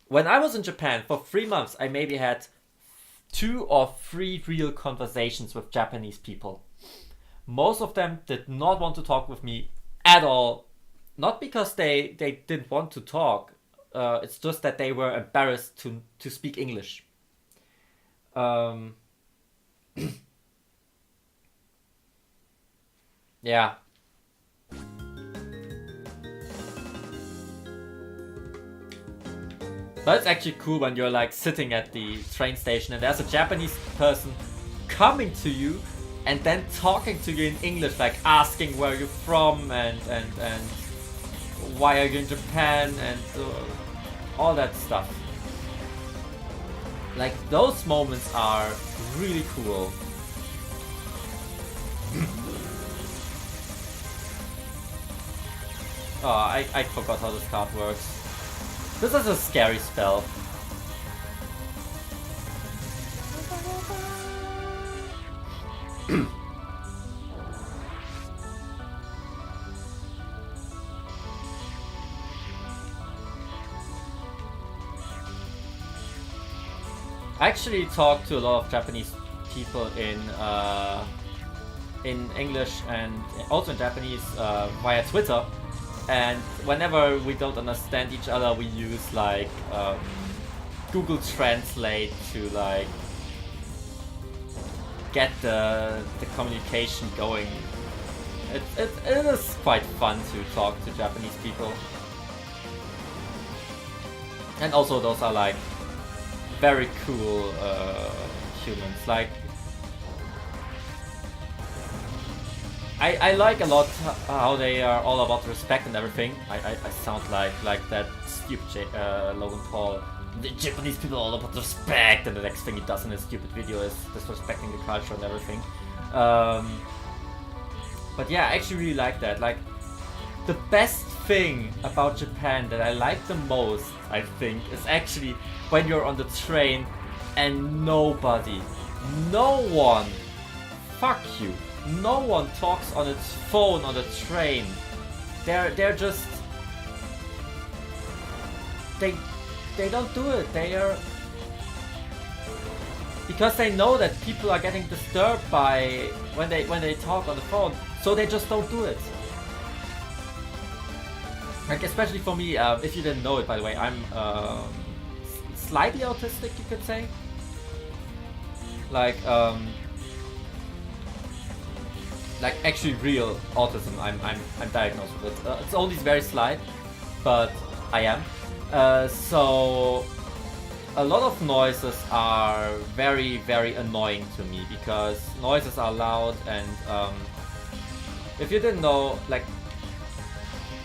when I was in Japan for 3 months, I maybe had 2 or 3 real conversations with Japanese people. Most of them did not want to talk with me at all. Not because they didn't want to talk. It's just that they were embarrassed to speak English. Yeah. But it's actually cool when you're like sitting at the train station and there's a Japanese person coming to you and then talking to you in English, like asking where you're from and why are you in Japan and all that stuff. Like, those moments are really cool. Oh, I forgot how this card works. This is a scary spell. I actually talk to a lot of Japanese people in English and also in Japanese via Twitter, and whenever we don't understand each other, we use like Google Translate to like get the communication going. It is quite fun to talk to Japanese people, and also those are like very cool humans. Like, I like a lot how they are all about respect and everything. I sound like that stupid Logan Paul. The Japanese people are all about respect, and the next thing he does in his stupid video is disrespecting the culture and everything. But yeah, I actually really like that. Like, the best thing about Japan that I like the most, I think, is actually when you're on the train and no one, fuck you, no one talks on its phone on the train. They're just, they don't do it. They are, because they know that people are getting disturbed by when they talk on the phone, so they just don't do it. Like especially for me, if you didn't know it, by the way, I'm slightly autistic, you could say. Like actually real autism. I'm diagnosed with it. It's only very slight, but I am. So a lot of noises are very, very annoying to me because noises are loud, and if you didn't know, like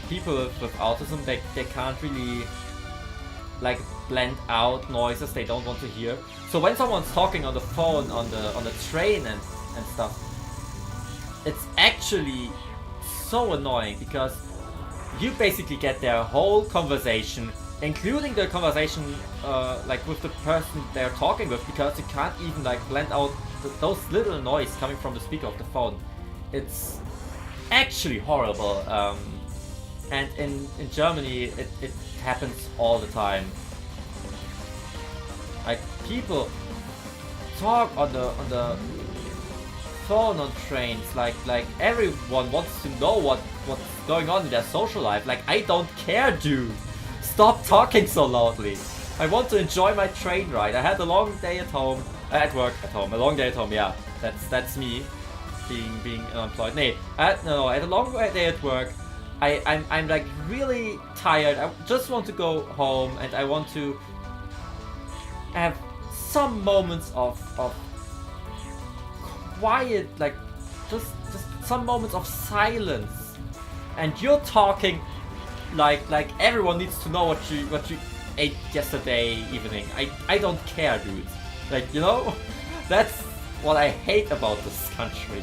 people with autism, they can't really like blend out noises they don't want to hear. So when someone's talking on the phone on the train and stuff, it's actually so annoying because you basically get their whole conversation, including the conversation like with the person they're talking with, because you can't even like blend out those little noise coming from the speaker of the phone. It's actually horrible. And in Germany it happens all the time. Like people talk on the phone on trains, like everyone wants to know what's going on in their social life. Like, I don't care, dude. Stop talking so loudly. I want to enjoy my train ride. I had a long day at home, a long day at home. Yeah, that's me being unemployed. I had a long day at work. I'm like really tired. I just want to go home, and I want to have some moments of quiet, like just some moments of silence. And you're talking like everyone needs to know what you ate yesterday evening. I don't care, dude. Like, you know, that's what I hate about this country.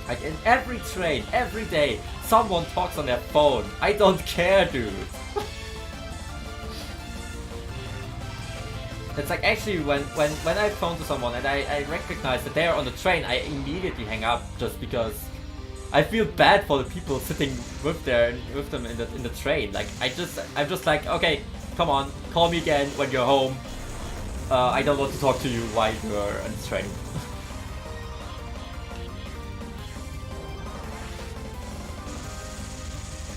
Like in every train, every day, someone talks on their phone. I don't care, dude. It's like actually when I phone to someone and I recognize that they're on the train, I immediately hang up just because I feel bad for the people sitting with them in the train. Like I'm just like, okay, come on, call me again when you're home. I don't want to talk to you while you're on the train.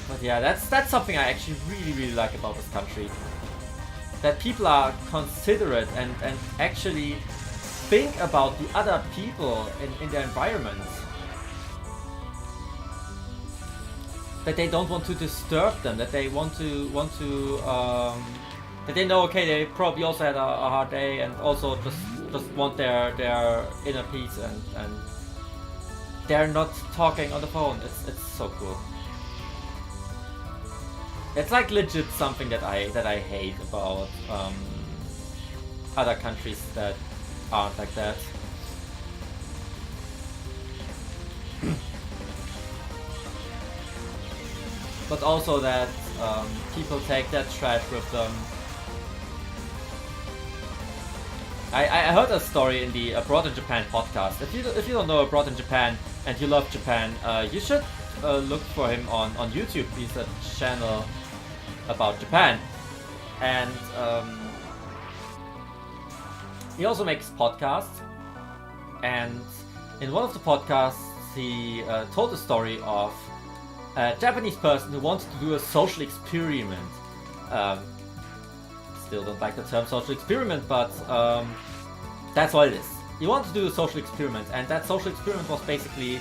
But yeah, that's something I actually really like about this country. That people are considerate and actually think about the other people in their environment. That they don't want to disturb them, that they want to that they know, okay, they probably also had a hard day and also just want their inner peace, and they're not talking on the phone. It's so cool. It's like legit something that I hate about other countries that aren't like that. But also that people take their trash with them. I heard a story in the Abroad in Japan podcast. If you don't know Abroad in Japan and you love Japan, you should look for him on YouTube. He's a channel about Japan, and he also makes podcasts. And in one of the podcasts, he told the story of a Japanese person who wanted to do a social experiment. Still don't like the term social experiment, but that's what it is. He wanted to do a social experiment, and that social experiment was basically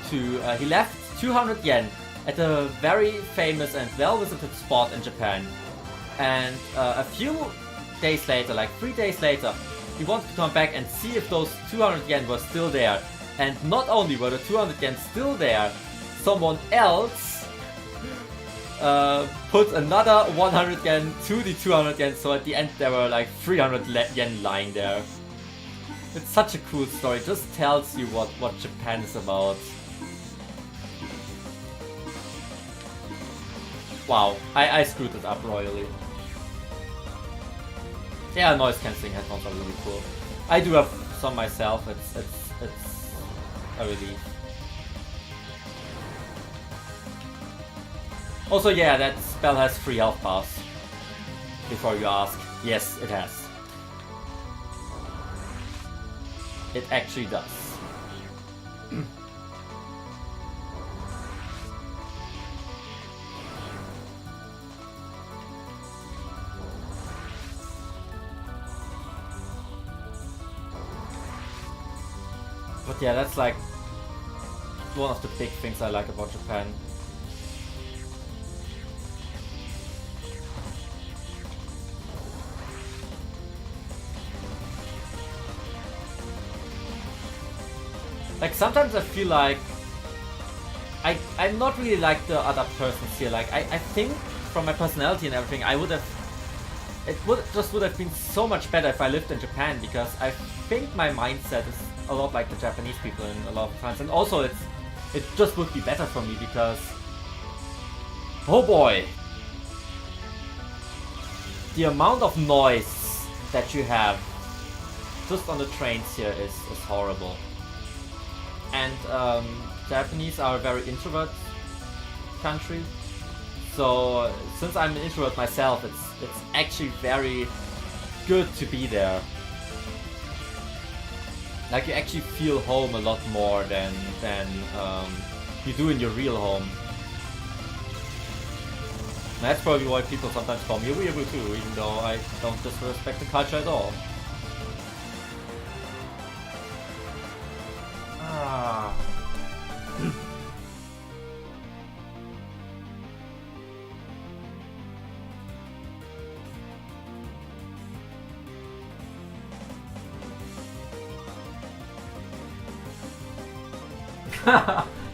to he left 200 yen at a very famous and well-visited spot in Japan, and a few days later, like 3 days later, he wanted to come back and see if those 200 yen were still there. And not only were the 200 yen still there, someone else put another 100 yen to the 200 yen, so at the end there were like 300 yen lying there. It's such a cool story, it just tells you what Japan is about. Wow, I screwed it up royally. Yeah, noise cancelling headphones are really cool. I do have some myself, it's a relief. Also, yeah, that spell has 3 health bars. Before you ask, yes, it has. It actually does. But yeah, that's like one of the big things I like about Japan. Like sometimes I feel like I'm not really like the other persons here. Like I think from my personality and everything, I would have would have been so much better if I lived in Japan, because I think my mindset is a lot like the Japanese people in a lot of times, and also it just would be better for me because, oh boy, the amount of noise that you have just on the trains here is horrible. And Japanese are a very introvert country, so since I'm an introvert myself, it's actually very good to be there. Like you actually feel home a lot more than you do in your real home. And that's probably why people sometimes call me a weeaboo too, even though I don't disrespect the culture at all. Ah.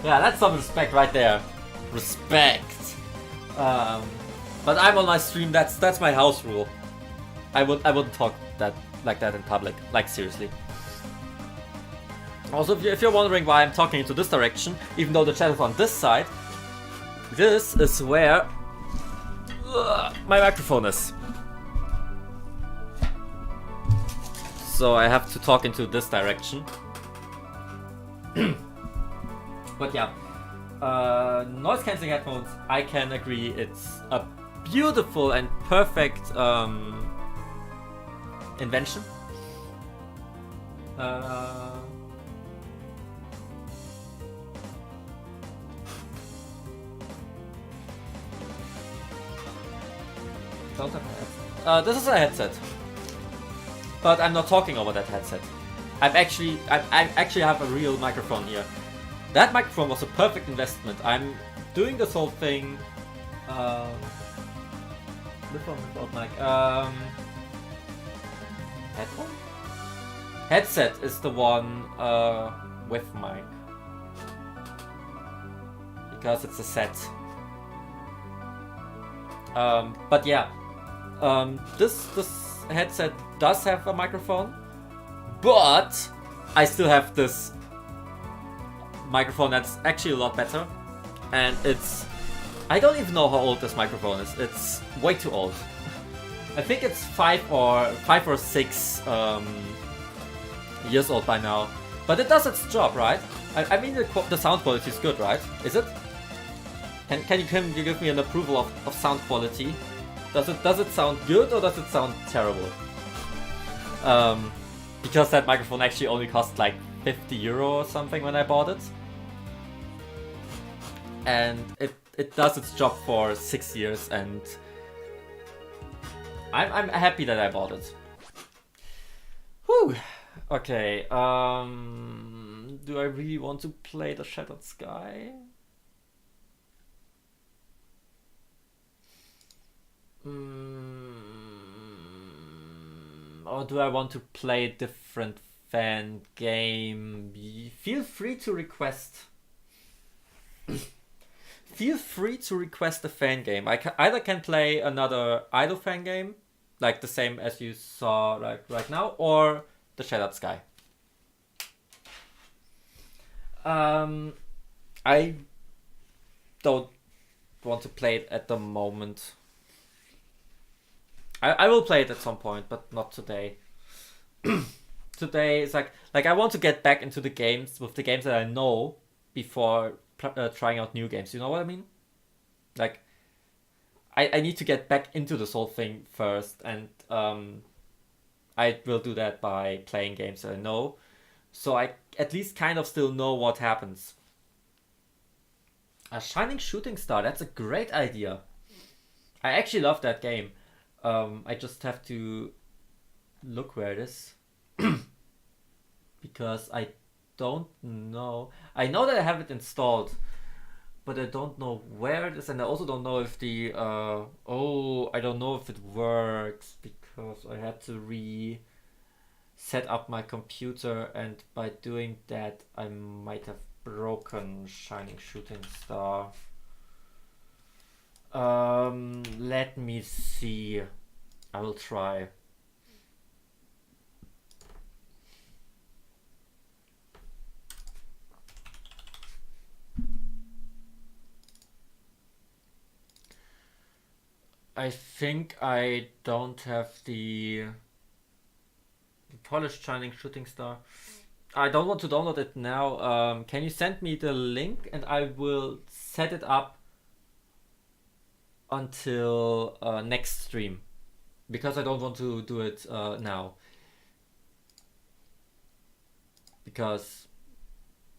Yeah, that's some respect right there. Respect. But I'm on my stream. That's my house rule. I wouldn't talk like that in public. Like seriously. Also, if you're wondering why I'm talking into this direction, even though the chat is on this side, this is where my microphone is. So I have to talk into this direction. But yeah, noise cancelling headphones, I can agree, it's a beautiful and perfect invention. Don't have a headset. This is a headset, but I'm not talking over that headset. I actually have a real microphone here. That microphone was a perfect investment. I'm doing this whole thing. Without mic. Headphone? Headset is the one with mic, because it's a set. But yeah, this headset does have a microphone, but I still have this microphone that's actually a lot better, and I don't even know how old this microphone is. It's way too old. I think it's 5 or 6 years old by now, but it does its job, right? I mean the sound quality is good, right? Is it? Can you give me an approval of sound quality? Does it sound good or does it sound terrible? Because that microphone actually only cost like 50 euro or something when I bought it. And it does its job for 6 years, and I'm happy that I bought it. Whew. Okay, do I really want to play the Shattered Sky? Or do I want to play a different fan game? Feel free to request. Feel free to request a fan game. I either can play another Idle fan game, like the same as you saw like right now, or the Shattered Sky. I don't want to play it at the moment. I will play it at some point, but not today. Today is like I want to get back into the games with the games that I know before trying out new games. You know what I mean? Like I need to get back into this whole thing first, and I will do that by playing games that I know, so I at least kind of still know what happens. A Shining Shooting Star, that's a great idea. I actually love that game. I just have to look where it is. Because I don't know. I know that I have it installed, but I don't know where it is, and I also don't know if the I don't know if it works because I had to set up my computer, and by doing that I might have broken Shining Shooting Star. Let me see. I will try. I think I don't have the polished Shining Shooting Star. I don't want to download it now. Can you send me the link and I will set it up until next stream, because I don't want to do it now, because,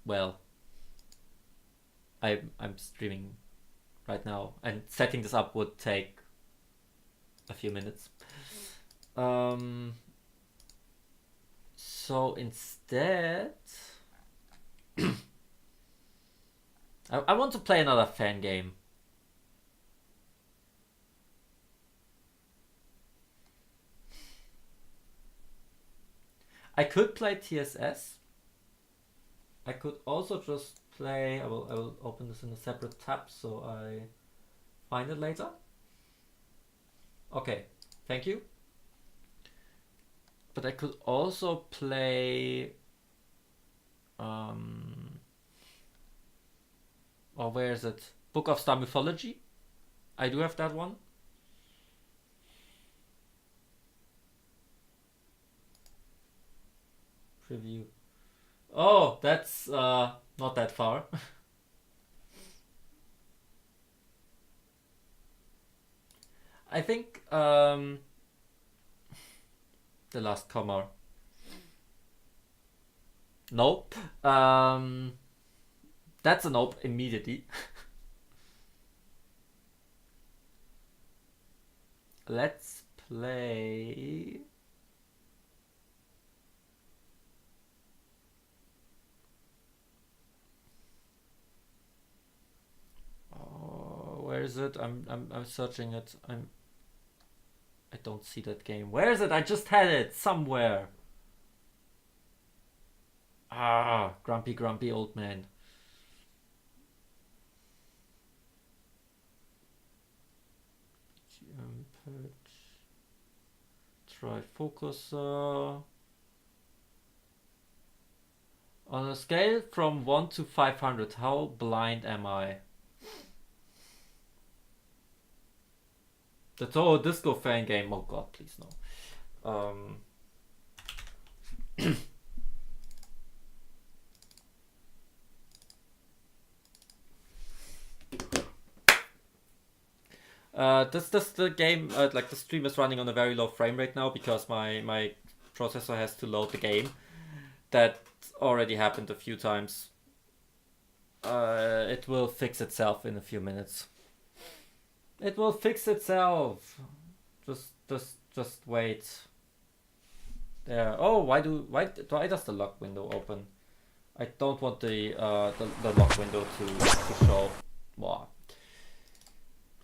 well, I'm streaming right now and setting this up would take a few minutes. So instead, I want to play another fan game. I could play TSS. I could also just play. I will open this in a separate tab so I find it later. Okay, thank you. But I could also play. Or where is it? Book of Star Mythology. I do have that one. Preview. Oh, that's not that far. I think The Last Comer. Nope. That's a nope immediately. Let's play. Where is it? I'm searching it. I don't see that game. Where is it? I just had it somewhere. Grumpy old man. Try focuser. On a scale from 1 to 500, how blind am I? The Toho Disco fan game. Oh god, please no. This the game, like the stream is running on a very low frame rate now because my processor has to load the game. That already happened a few times. It will fix itself in a few minutes. It will fix itself. Just wait. There. Oh, why does the lock window open? I don't want the lock window to show. Wow.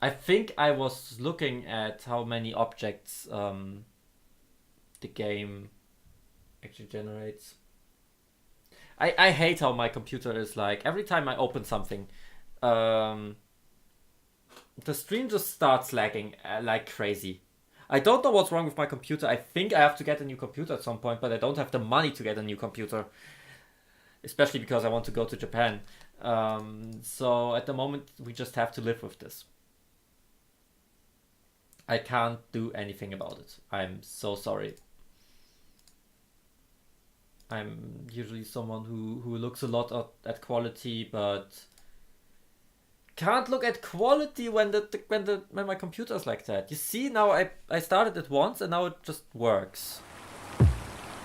I think I was looking at how many objects the game actually generates. I hate how my computer is like. Every time I open something, the stream just starts lagging like crazy. I don't know what's wrong with my computer. I think I have to get a new computer at some point, but I don't have the money to get a new computer. Especially because I want to go to Japan. So at the moment, we just have to live with this. I can't do anything about it. I'm so sorry. I'm usually someone who looks a lot at quality, but can't look at quality when my computer's like that. You see, now I started it once and now it just works.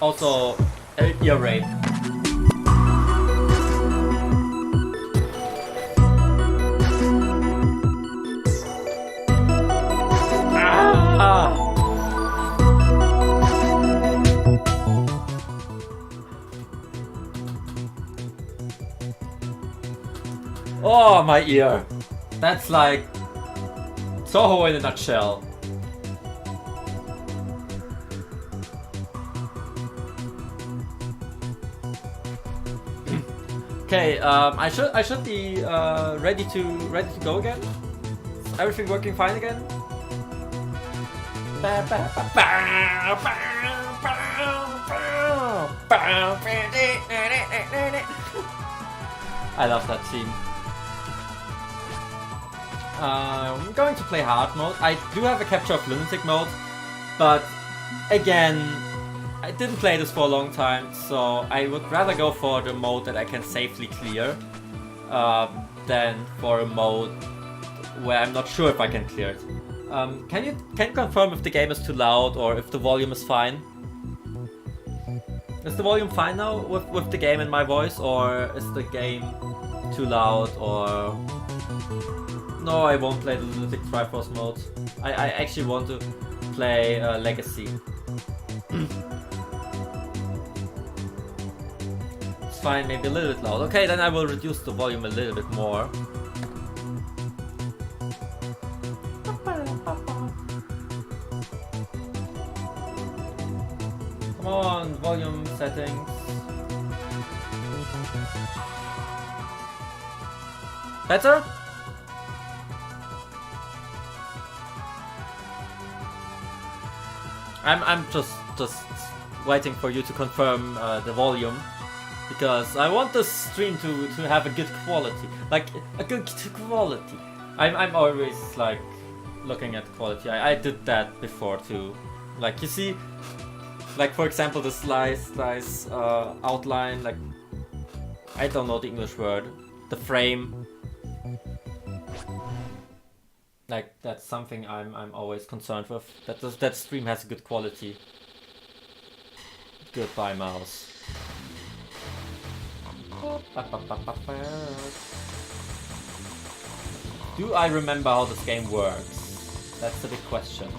Also, ear rape. Oh, my ear. That's like Toho in a nutshell. Okay, I should be ready to go again. Is everything working fine again? I love that theme. I'm going to play hard mode. I do have a Capture of Lunatic mode, but again, I didn't play this for a long time, so I would rather go for the mode that I can safely clear than for a mode where I'm not sure if I can clear it. Can you confirm if the game is too loud or if the volume is fine? Is the volume fine now with the game and my voice, or is the game too loud, or... No, I won't play the Lunatic Triforce mode. I actually want to play Legacy. It's fine, maybe a little bit loud. Okay, then I will reduce the volume a little bit more. Come on, volume settings. Better? I'm just waiting for you to confirm the volume, because I want this stream to have a good quality, like a good quality. I'm always like looking at quality. I did that before too. Like you see, like for example the slice outline. Like I don't know the English word. The frame. Like that's something I'm always concerned with. That stream has a good quality. Goodbye, mouse. Do I remember how this game works? That's the big question.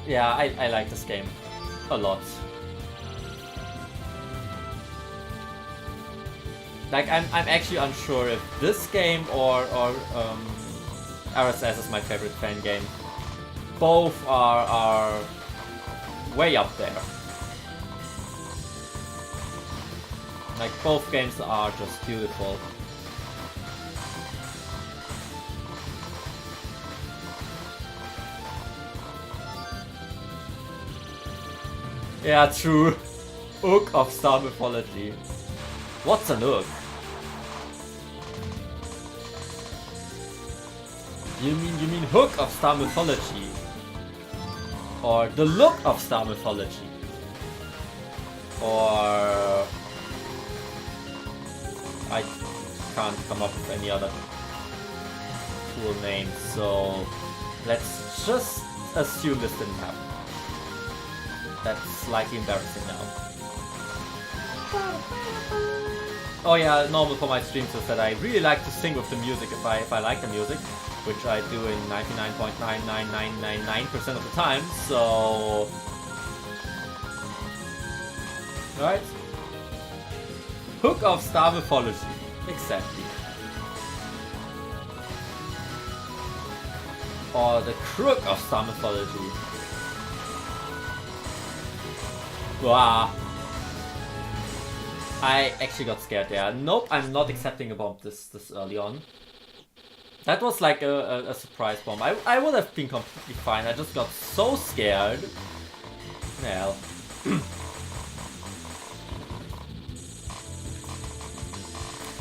Yeah, I like this game a lot. Like I'm actually unsure if this game or RSS is my favorite fan game. Both are way up there. Like both games are just beautiful. Yeah, true. Ook of Star Mythology. What's an Ook? You mean Hook of Star Mythology? Or the look of Star Mythology? Or... I can't come up with any other cool names, so let's just assume this didn't happen. That's slightly embarrassing now. Oh yeah, normal for my streams is that I really like to sing with the music if I like the music, which I do in 99.99999% of the time, so... Right? Hook of Star Mythology. Exactly. Or the Crook of Star Mythology. Wow. I actually got scared there. Nope, I'm not accepting a bomb this early on. That was like a surprise bomb. I would have been completely fine. I just got so scared. Well.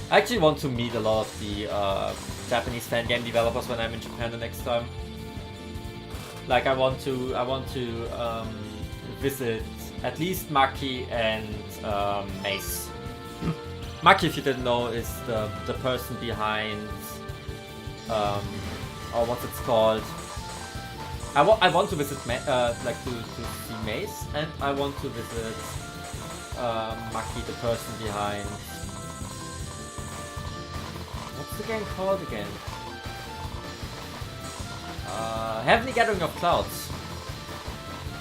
I actually want to meet a lot of the Japanese fan game developers when I'm in Japan the next time. Like I want to visit at least Maki and Mace. Maki, if you didn't know, is the person behind or what's it called? I want to visit like to see Mace, and I want to visit Maki, the person behind. What's the game called again? Heavenly Gathering of Clouds.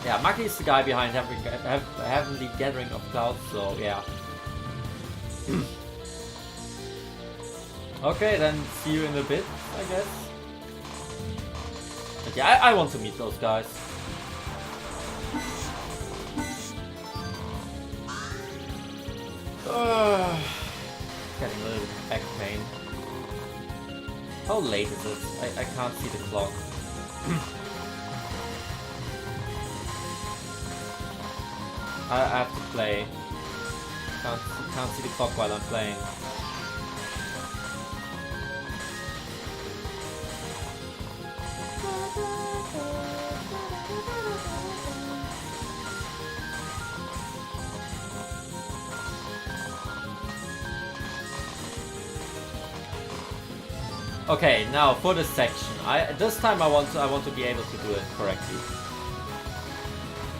Yeah, Maki is the guy behind Heavenly Gathering of Clouds, so yeah. Okay, then see you in a bit, I guess. But yeah, I want to meet those guys. Getting a little bit of back pain. How late is it? I can't see the clock. I have to play. Can't see the clock while I'm playing. Okay, now for this section. This time I want to be able to do it correctly.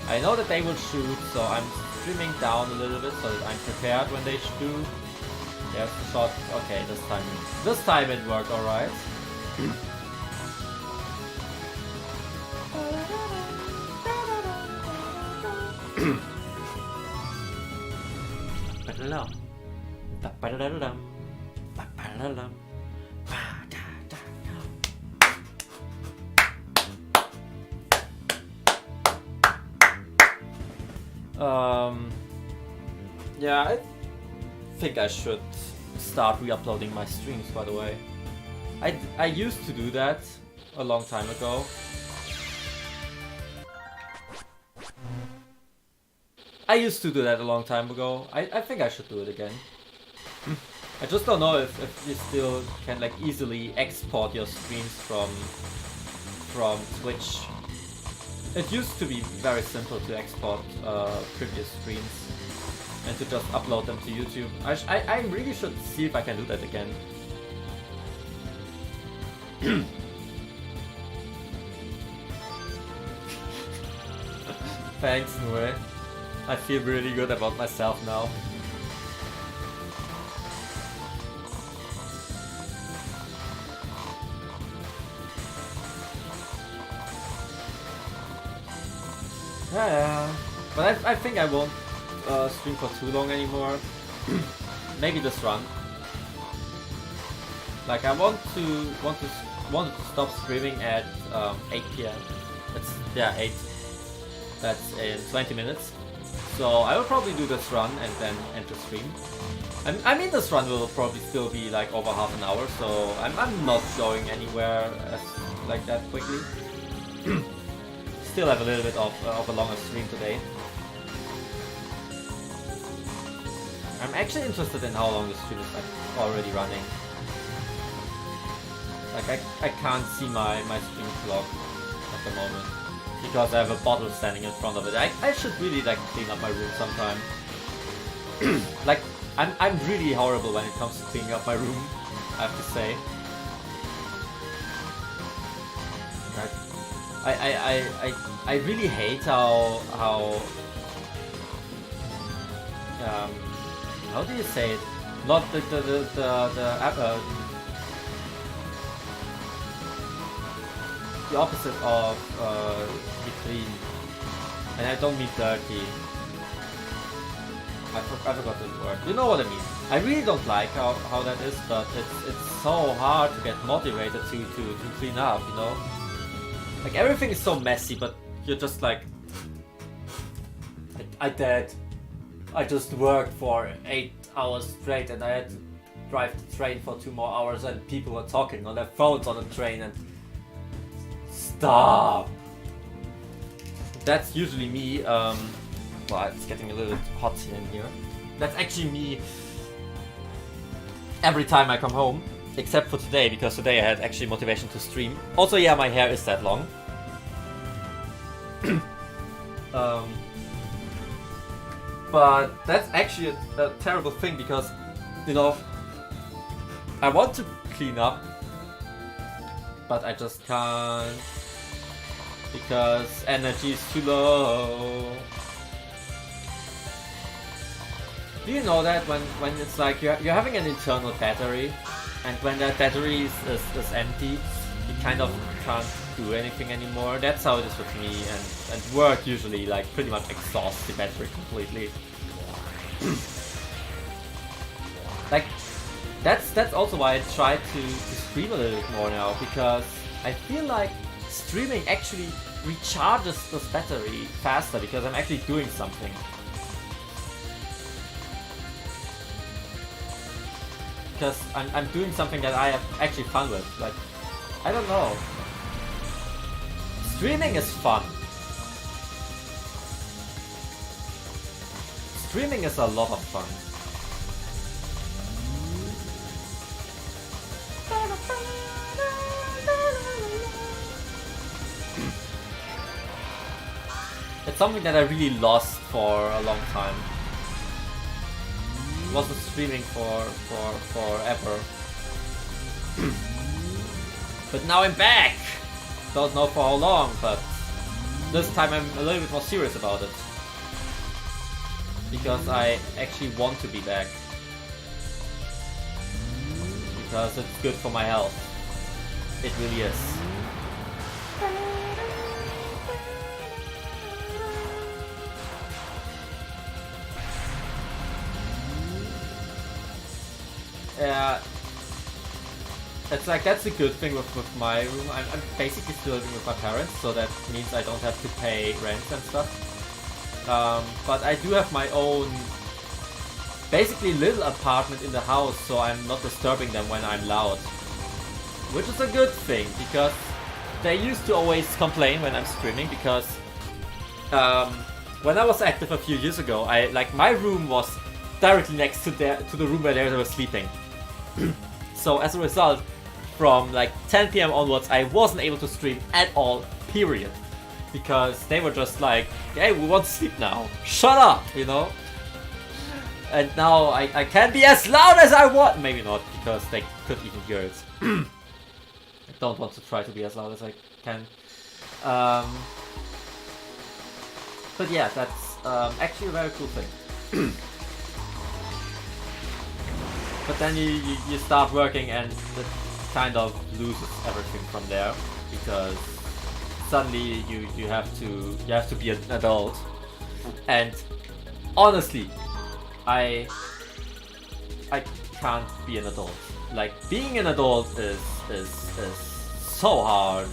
I know that they will shoot, so I'm streaming down a little bit so that I'm prepared when they shoot. There's the shot. Okay, this time it worked alright. Yeah, I think I should start re-uploading my streams, by the way. I used to do that a long time ago. I think I should do it again. I just don't know if you still can like easily export your streams from Twitch. It used to be very simple to export previous streams and to just upload them to YouTube. I really should see if I can do that again. Thanks, Nue. I feel really good about myself now. Yeah, but I think I won't stream for too long anymore. Maybe this run. Like I want to stop streaming at 8 PM. That's 8. That's in 20 minutes. So I will probably do this run and then end the stream. I mean this run will probably still be like over half an hour, so I'm not going anywhere like that quickly. Still have a little bit of a longer stream today. I'm actually interested in how long the stream is like already running. Like I can't see my stream clock at the moment because I have a bottle standing in front of it. I should really like clean up my room sometime. Like I'm really horrible when it comes to cleaning up my room, I have to say. I really hate how do you say it? Not the opposite of be clean, and I don't mean dirty. I forgot the word. You know what I mean. I really don't like how that is, but it's so hard to get motivated to clean up, you know? Like everything is so messy, but you're just like, I just worked for 8 hours straight and I had to drive the train for 2 more hours and people were talking on their phones on the train and stop. That's usually me, well, it's getting a little bit hot in here. That's actually me every time I come home, except for today, because today I had actually motivation to stream. Also, yeah, my hair is that long. But that's actually a terrible thing because, you know, I want to clean up, but I just can't because energy is too low. Do you know that when it's like you're having an internal battery, and when that battery is empty, you kind of can't do anything anymore. That's how it is with me, and work usually like pretty much exhausts the battery completely. Like that's also why I try to stream a little bit more now, because I feel like streaming actually recharges this battery faster because I'm actually doing something. Because I'm doing something that I have actually fun with. Like, I don't know. Streaming is fun. Streaming is a lot of fun. It's something that I really lost for a long time. Wasn't streaming for forever. But now I'm back! Don't know for how long, but this time I'm a little bit more serious about it. Because I actually want to be back. Because it's good for my health. It really is. Yeah, it's like, that's a good thing with my room. I'm basically still living with my parents, so that means I don't have to pay rent and stuff. But I do have my own, basically little apartment in the house, so I'm not disturbing them when I'm loud. Which is a good thing, because they used to always complain when I'm streaming, because when I was active a few years ago, my room was directly next to the room where they were sleeping. So as a result, from like 10 PM onwards, I wasn't able to stream at all, period. Because they were just like, hey, we want to sleep now. Shut up, you know? And now I can be as loud as I want. Maybe not, because they could even hear it. I don't want to try to be as loud as I can. But yeah, that's actually a very cool thing. But then you start working and it kind of loses everything from there, because suddenly you have to be an adult. And honestly, I can't be an adult. Like, being an adult is so hard.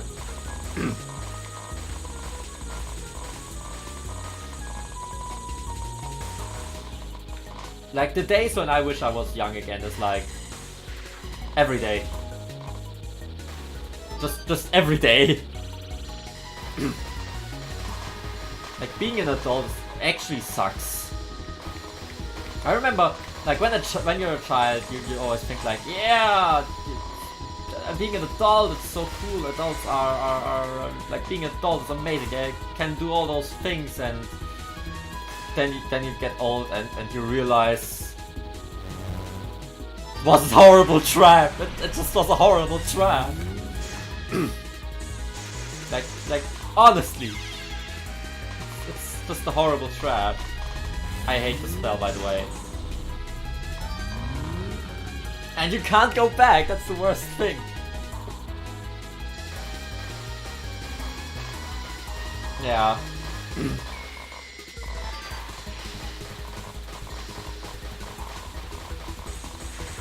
Like, the days when I wish I was young again is like every day. Just every day. Like, being an adult actually sucks. I remember, like, when you're a child, you always think like, yeah, being an adult is so cool. Adults are like, being an adult is amazing. They can do all those things, and then you get old and you realize it was a horrible trap. It just was a horrible trap. like honestly, it's just a horrible trap. I hate the spell, by the way. And you can't go back. That's the worst thing. Yeah.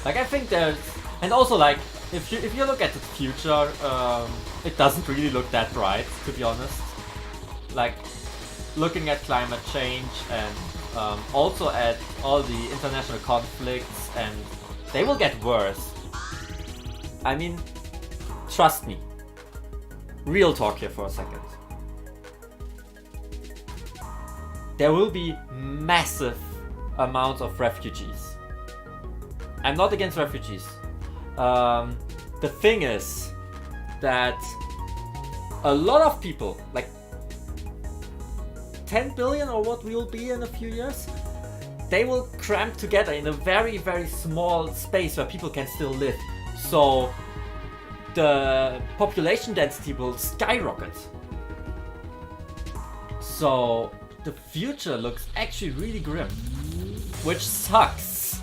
Like, I think there's, and also, like, if you look at the future, it doesn't really look that bright, to be honest. Like, looking at climate change and also at all the international conflicts, and they will get worse. I mean, trust me. Real talk here for a second. There will be massive amounts of refugees. I'm not against refugees. The thing is that a lot of people, like 10 billion or what we will be in a few years, they will cramp together in a very, very small space where people can still live. So the population density will skyrocket. So the future looks actually really grim, which sucks.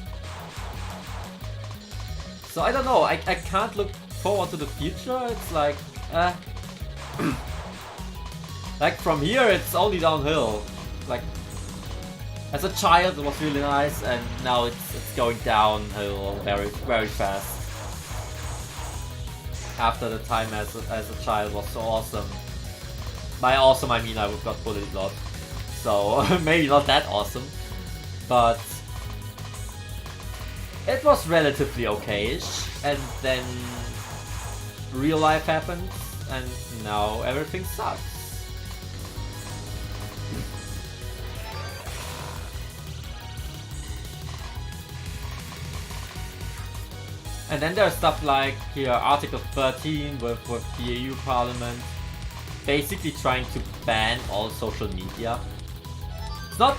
So I don't know, I can't look forward to the future, it's like, like from here it's only downhill. Like as a child it was really nice, and now it's going downhill very very fast. After the time as a child was so awesome. By awesome I mean I got bullied a lot, so maybe not that awesome, but it was relatively okay-ish, and then real life happened, and now everything sucks. And then there's stuff like here, Article 13 with the EU Parliament basically trying to ban all social media. It's not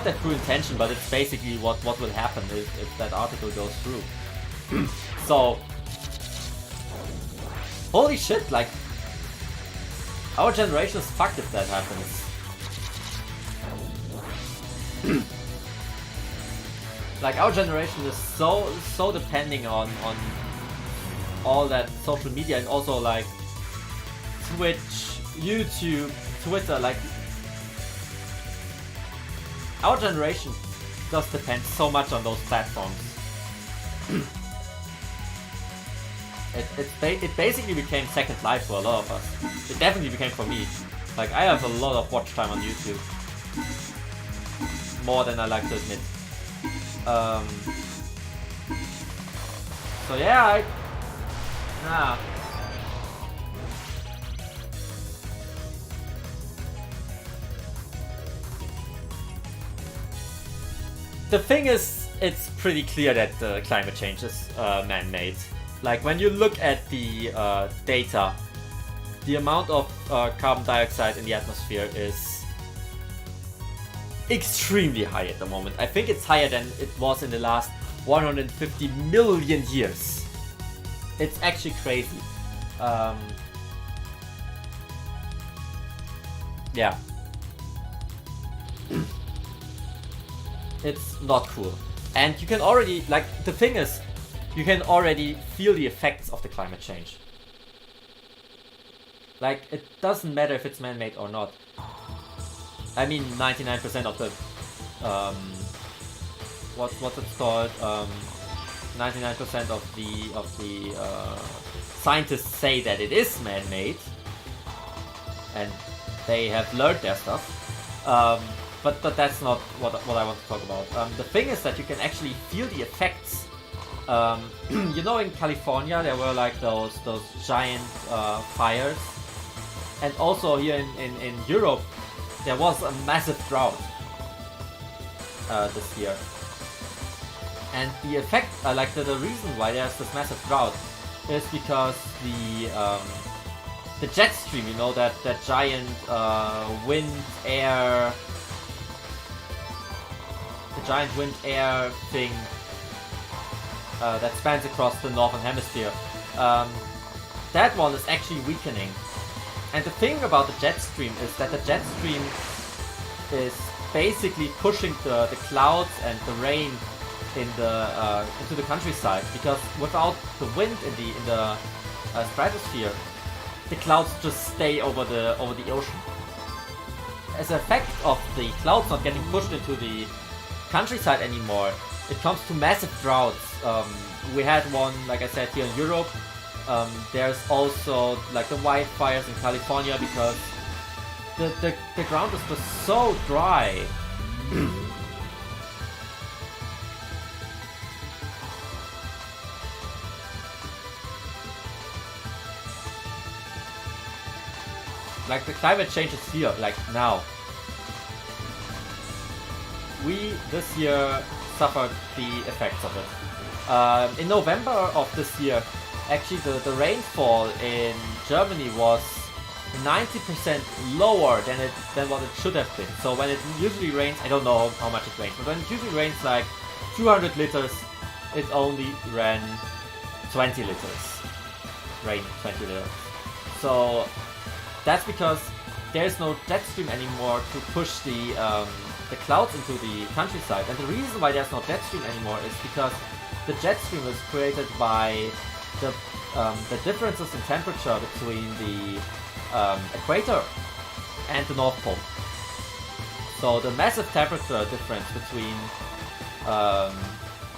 that true intention, but it's basically what will happen if that article goes through. So, holy shit, like, our generation is fucked if that happens. Like, our generation is so depending on all that social media, and also like Twitch, YouTube, Twitter, like our generation does depend so much on those platforms. It basically became second life for a lot of us. It definitely became for me. Like, I have a lot of watch time on YouTube. More than I like to admit. So yeah, the thing is, it's pretty clear that the climate change is man-made. Like, when you look at the data, the amount of carbon dioxide in the atmosphere is extremely high at the moment. I think it's higher than it was in the last 150 million years. It's actually crazy. Yeah. It's not cool. And you can already, like, the thing is, you can already feel the effects of the climate change. Like, it doesn't matter if it's man-made or not. I mean, 99% of the, what's it called? 99% of the scientists say that it is man-made, and they have learned their stuff. But that's not what I want to talk about. The thing is that you can actually feel the effects. You know, in California there were like those giant fires, and also here in Europe there was a massive drought this year. And the effect, like the reason why there's this massive drought is because the jet stream, you know, that giant wind air thing that spans across the northern hemisphere, that one is actually weakening. And the thing about the jet stream is that the jet stream is basically pushing the clouds and the rain into the countryside, because without the wind in the stratosphere, the clouds just stay over the ocean. As an effect of the clouds not getting pushed into the countryside anymore, it comes to massive droughts. We had one, like I said, here in Europe. There's also like the wildfires in California because the ground is just so dry. Like, the climate change is here, like now. We this year suffered the effects of it. In November of this year, actually the rainfall in Germany was 90% lower than what it should have been. So when it usually rains, I don't know how much it rains, but when it usually rains like 200 liters, it only ran 20 liters. Rained 20 liters. So that's because there's no jet stream anymore to push the clouds into the countryside. And the reason why there's no jet stream anymore is because the jet stream was created by the the differences in temperature between the equator and the North Pole. So the massive temperature difference between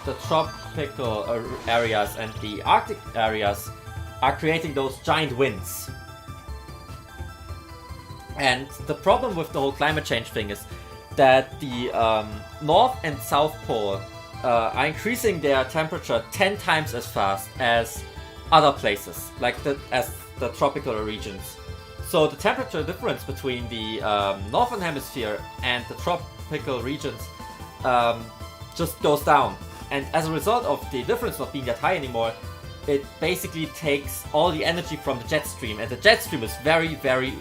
the tropical areas and the Arctic areas are creating those giant winds. And the problem with the whole climate change thing is that the North and South Pole are increasing their temperature 10 times as fast as other places, like as the tropical regions. So the temperature difference between the Northern Hemisphere and the tropical regions just goes down. And as a result of the difference not being that high anymore, it basically takes all the energy from the jet stream. And the jet stream is very, very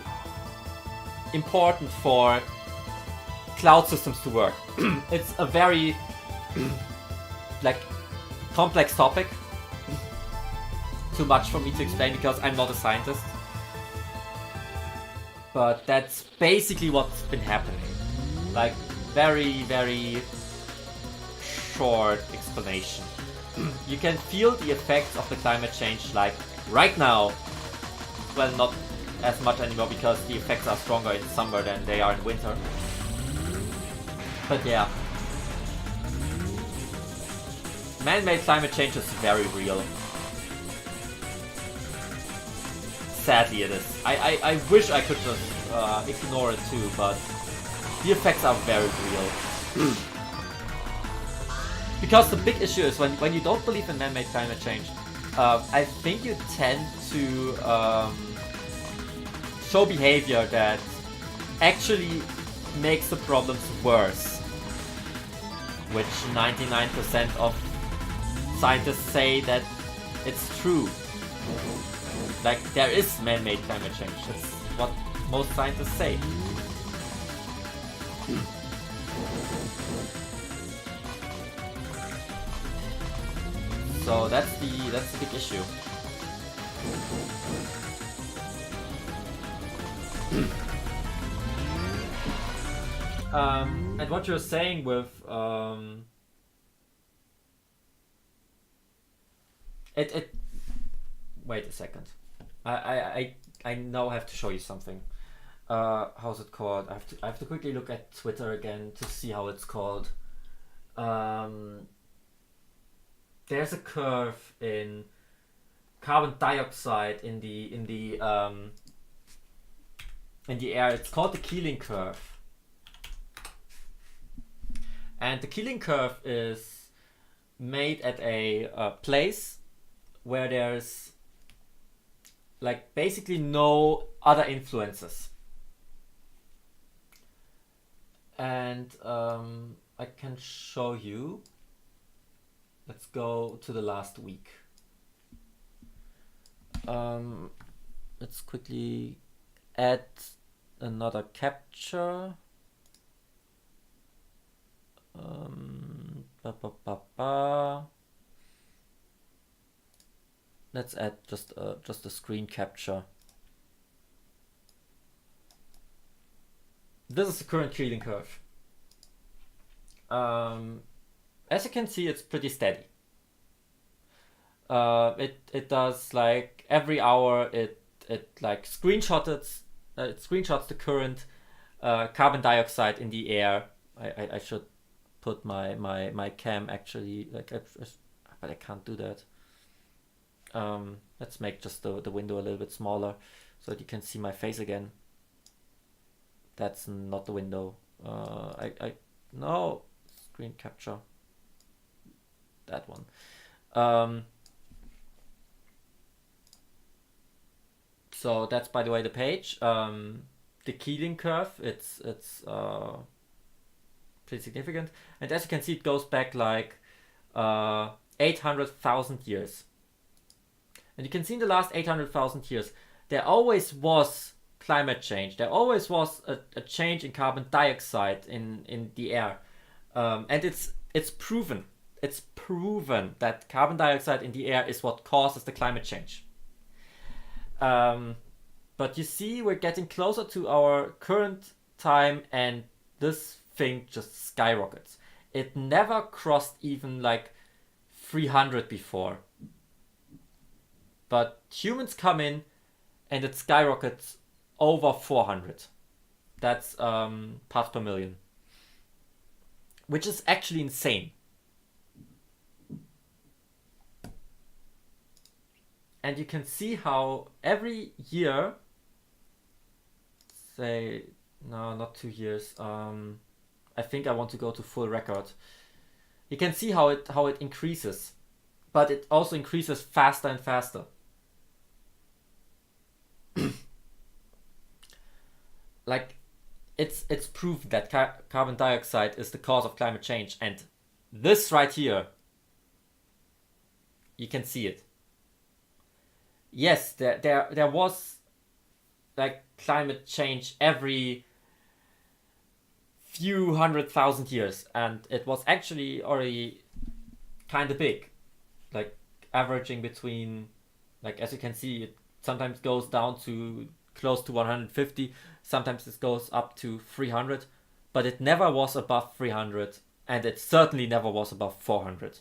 important for cloud systems to work. It's a very like complex topic. Too much for me to explain because I'm not a scientist. But that's basically what's been happening. Like very, very short explanation. You can feel the effects of the climate change like right now. Well, not as much anymore because the effects are stronger in summer than they are in winter. But yeah. Man-made climate change is very real. Sadly it is. I wish I could just ignore it too, but the effects are very real. Because the big issue is when you don't believe in man-made climate change, I think you tend to show behavior that actually makes the problems worse. Which 99% of scientists say that it's true. Like, there is man-made climate change. That's what most scientists say. So that's the big issue. And what you're saying with it wait a second. I now have to show you something. How's it called? I have to quickly look at Twitter again to see how it's called. There's a curve in carbon dioxide in the air. It's called the Keeling curve. And the Keeling curve is made at a place where there's like basically no other influences. And I can show you. Let's go to the last week. Let's quickly add another capture. Let's add just a screen capture. This is the current Keeling curve. As you can see, it's pretty steady. It does like every hour it like screenshots the current carbon dioxide in the air. I should put my cam actually like, but I can't do that. Let's make just the window a little bit smaller so that you can see my face again. That's not the window. No screen capture. That one. So that's, by the way, the page. The Keeling curve, it's pretty significant, and as you can see, it goes back like 800,000 years. And you can see in the last 800,000 years, there always was climate change. There always was a change in carbon dioxide in the air, and it's proven. It's proven that carbon dioxide in the air is what causes the climate change. But you see, we're getting closer to our current time, and this thing just skyrockets. It never crossed even like 300 before. but humans come in and it skyrockets over 400. That's parts per million, which is actually insane. And you can see how every year, say, no, not 2 years. I think I want to go to full record. You can see how it increases, but it also increases faster and faster. Like, it's proof that carbon dioxide is the cause of climate change, and this right here, you can see it. Yes, there was like climate change every few 100,000 years, and it was actually already kind of big, like averaging between, like, as you can see, it sometimes goes down to close to 150, sometimes it goes up to 300, but it never was above 300, and it certainly never was above 400.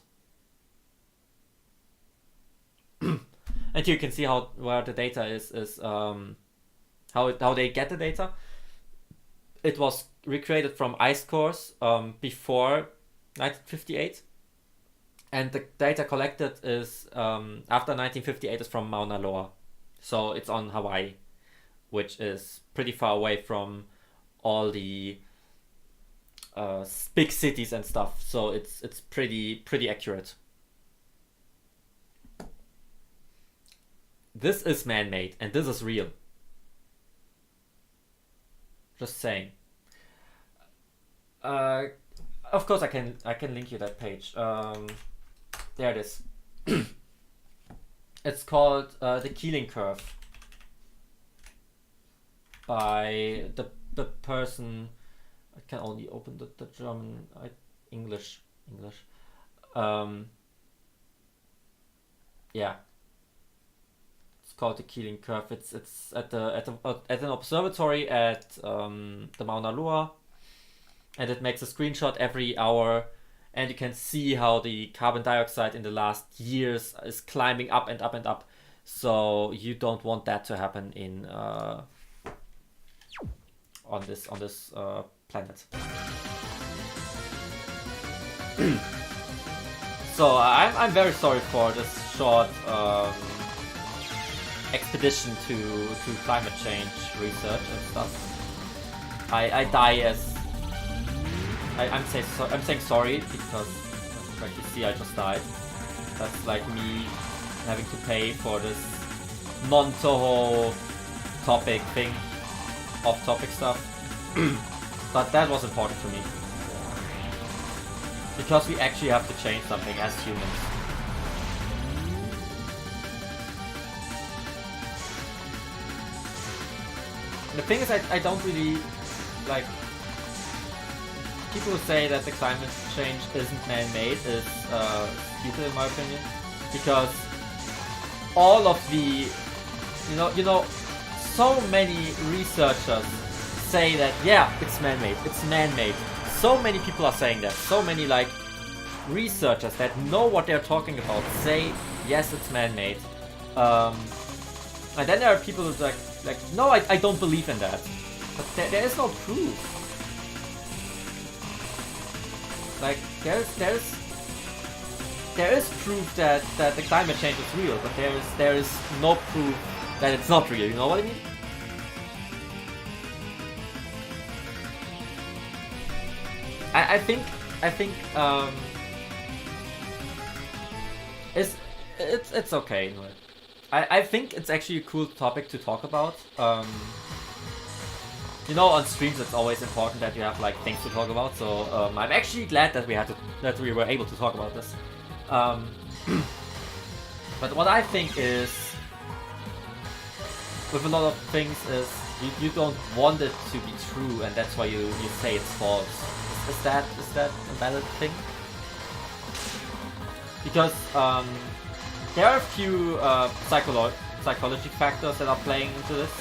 And you can see where the data is how they get the data. It was recreated from ice cores before 1958, and the data collected is after 1958 is from Mauna Loa, so it's on Hawaii, which is pretty far away from all the big cities and stuff. So it's pretty accurate. This is man-made, and this is real. Just saying. Of course, I can link you that page. There it is. It's called The Keeling Curve by the person. I can only open the German English. Yeah. It's called The Keeling Curve. It's at an observatory at the Mauna Loa, and it makes a screenshot every hour, and you can see how the carbon dioxide in the last years is climbing up and up and up. So you don't want that to happen in on this planet. So I'm very sorry for this short expedition to climate change research and stuff. I die as I'm saying sorry because, like you see, I just died. That's like me having to pay for this non-Toho topic thing, off-topic stuff. But that was important to me because we actually have to change something as humans. The thing is, I don't really like people who say that the climate change isn't man-made is stupid in my opinion, because all of the you know so many researchers say that yeah, it's man-made. So many people are saying that. So many like researchers that know what they're talking about say yes, it's man-made. And then there are people who's like no, I don't believe in that. But there is no proof. Like there is proof that the climate change is real, but there is no proof that it's not real. You know what I mean? I think it's okay. I think it's actually a cool topic to talk about. You know, on streams it's always important that you have like things to talk about. So I'm actually glad that we were able to talk about this. But what I think is, with a lot of things, is you don't want it to be true, and that's why you say it's false. Is that a valid thing? Because there are a few psychology factors that are playing into this.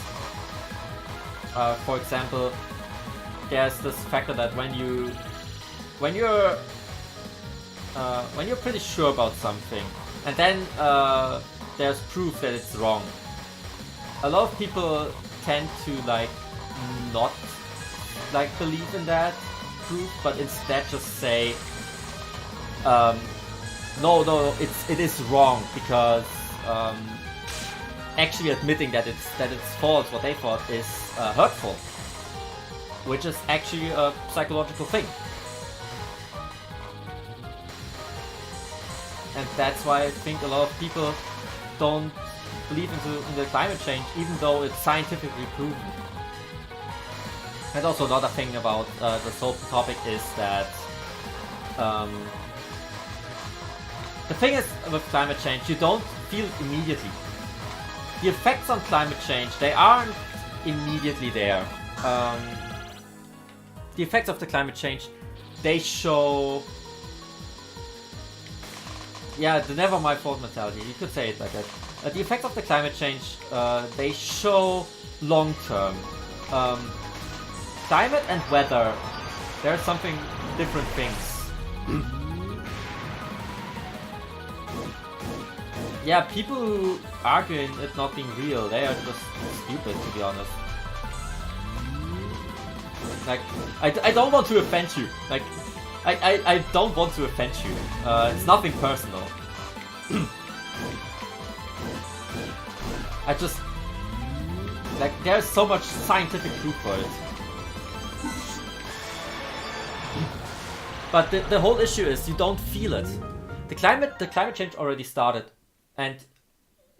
For example, there's this factor that when you're pretty sure about something, and then there's proof that it's wrong. A lot of people tend to like not like believe in that proof, but instead just say, no, it is wrong, because actually admitting that it's false, what they thought, is hurtful, which is actually a psychological thing. And that's why I think a lot of people don't believe in the climate change, even though it's scientifically proven. And also another thing about this whole topic is that the thing is with climate change, you don't feel it immediately. The effects on climate change, they aren't immediately there. The effects of the climate change, they show... Yeah, the never my fault mentality, you could say it like that. The effects of the climate change, they show long term. Climate and weather, they're something different things. Yeah, people who argue in it not being real, they are just stupid, to be honest. Like, I don't want to offend you. Like, I don't want to offend you. It's nothing personal. I just... Like, there's so much scientific proof for it. But the whole issue is you don't feel it. The climate change already started. And